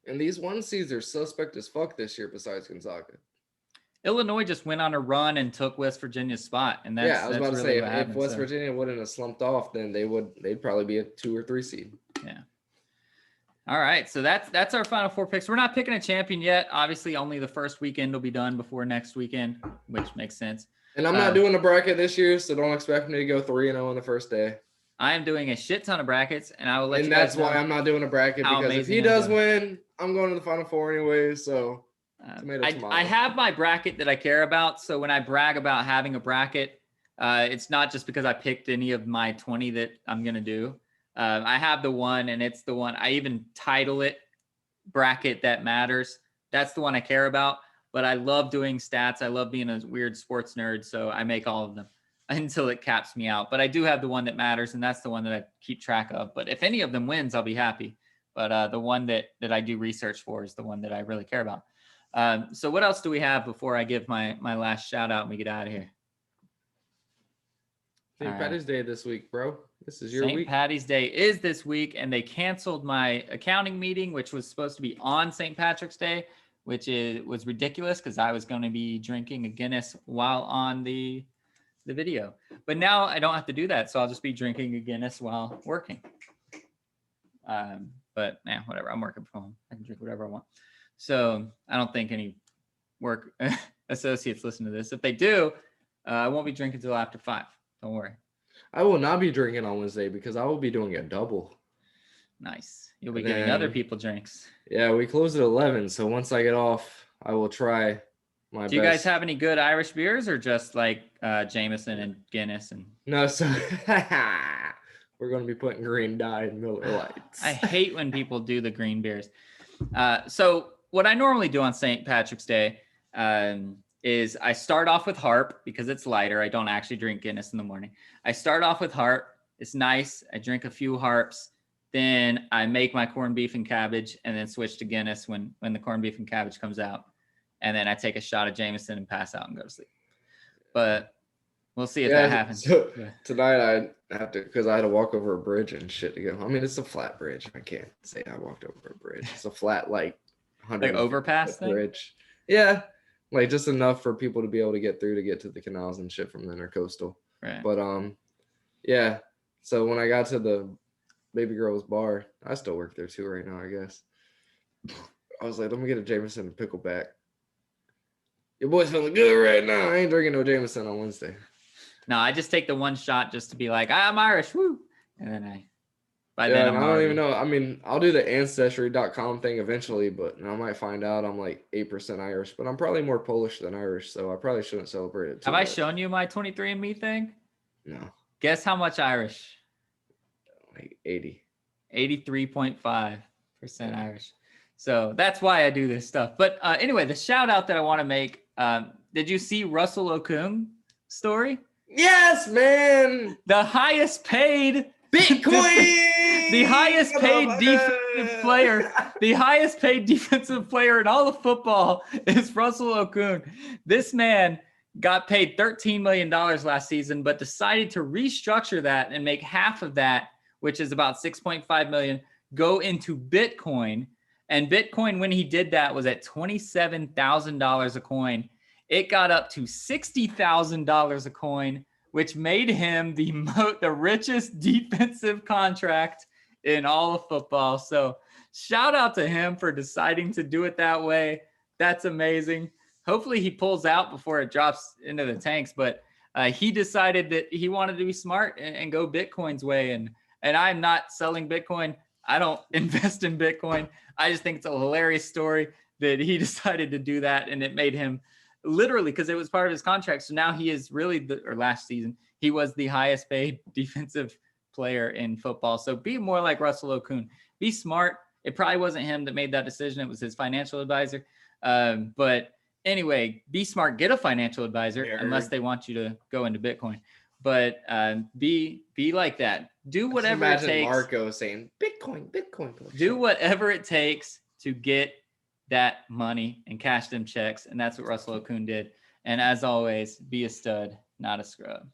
Speaker 2: And these 1 seeds are suspect as fuck this year besides Gonzaga.
Speaker 1: Illinois just went on a run and took West Virginia's spot. And
Speaker 2: I was about to say, if West Virginia wouldn't have slumped off, then they'd probably be a 2 or 3 seed.
Speaker 1: Yeah. All right, so that's our Final Four picks. We're not picking a champion yet. Obviously, only the first weekend will be done before next weekend, which makes sense.
Speaker 2: And I'm not doing a bracket this year, so don't expect me to go 3-0 on the first day.
Speaker 1: I am doing a shit ton of brackets, and I will let you
Speaker 2: And
Speaker 1: guys
Speaker 2: that's
Speaker 1: know
Speaker 2: why I'm not doing a bracket,
Speaker 1: how
Speaker 2: because if
Speaker 1: amazing
Speaker 2: he
Speaker 1: I'm
Speaker 2: does
Speaker 1: doing.
Speaker 2: win, I'm going to the Final Four anyway. So tomato, tomato.
Speaker 1: I have my bracket that I care about. So when I brag about having a bracket, it's not just because I picked any of my 20 that I'm going to do. I have the one, and it's the one. I even title it Bracket That Matters. That's the one I care about. But I love doing stats. I love being a weird sports nerd. So I make all of them until it caps me out. But I do have the one that matters, and that's the one that I keep track of. But if any of them wins, I'll be happy. But the one that I do research for is the one that I really care about. So what else do we have before I give my last shout out and we get out of here?
Speaker 2: St. Patty's Day this week, bro. This is your
Speaker 1: St.
Speaker 2: week.
Speaker 1: Patty's Day is this week, and they canceled my accounting meeting, which was supposed to be on St. Patrick's Day, which was ridiculous because I was going to be drinking a Guinness while on the video. But now I don't have to do that, so I'll just be drinking a Guinness while working. But whatever. I'm working from home. I can drink whatever I want. So I don't think any work associates listen to this. If they do, I won't be drinking until after 5. Don't worry.
Speaker 2: I will not be drinking on Wednesday because I will be doing a double.
Speaker 1: Nice. You'll be giving other people drinks.
Speaker 2: Yeah, we close at 11. So once I get off, I will try my best.
Speaker 1: Do you guys have any good Irish beers, or just like Jameson and Guinness? And
Speaker 2: No, so we're going to be putting green dye in Miller Lights.
Speaker 1: I hate when people do the green beers. So what I normally do on St. Patrick's Day is I start off with Harp because it's lighter. I don't actually drink Guinness in the morning. I start off with Harp. It's nice. I drink a few Harps. Then I make my corned beef and cabbage, and then switch to Guinness when the corned beef and cabbage comes out. And then I take a shot of Jameson and pass out and go to sleep. But we'll see if that happens.
Speaker 2: So tonight I have to, because I had to walk over a bridge and shit to go. I mean, it's a flat bridge. I can't say I walked over a bridge. It's a flat, like
Speaker 1: overpass thing?
Speaker 2: Bridge. Yeah, like just enough for people to be able to get through to get to the canals and shit from the intercoastal.
Speaker 1: Right.
Speaker 2: But yeah. So when I got to the baby girl's bar, I still work there too right now, I guess. I was like, let me get a Jameson and pickleback. Your boy's feeling good right now. I ain't drinking no Jameson on Wednesday.
Speaker 1: No, I just take the one shot just to be like, I'm Irish, woo. And then
Speaker 2: I don't even know. I mean, I'll do the ancestry.com thing eventually, but I might find out I'm like 8% Irish, but I'm probably more Polish than Irish, so I probably shouldn't celebrate it too
Speaker 1: much. I shown you my 23andMe thing?
Speaker 2: No.
Speaker 1: Guess how much Irish?
Speaker 2: Like 80.
Speaker 1: 83.5% Irish. So that's why I do this stuff. But anyway, the shout out that I want to make, did you see Russell Okung story?
Speaker 2: Yes, man.
Speaker 1: The highest paid
Speaker 2: Bitcoin.
Speaker 1: The highest paid defensive player. The highest paid defensive player in all of football is Russell Okung. This man got paid $13 million last season, but decided to restructure that and make half of that, which is about $6.5 million, go into Bitcoin. And Bitcoin, when he did that, was at $27,000 a coin. It got up to $60,000 a coin, which made him the richest defensive contract in all of football. So shout out to him for deciding to do it that way. That's amazing. Hopefully he pulls out before it drops into the tanks. But he decided that he wanted to be smart and go Bitcoin's way. And I'm not selling Bitcoin. I don't invest in Bitcoin. I just think it's a hilarious story that he decided to do that. And it made him literally, because it was part of his contract. So now he is really last season, he was the highest paid defensive player in football. So be more like Russell Okung. Be smart. It probably wasn't him that made that decision. It was his financial advisor. But anyway, be smart. Get a financial advisor unless they want you to go into Bitcoin. But be like that. Do whatever it takes.
Speaker 2: Marco saying Bitcoin.
Speaker 1: Do whatever it takes to get that money and cash them checks. And that's what Russell Okung did. And as always, be a stud, not a scrub.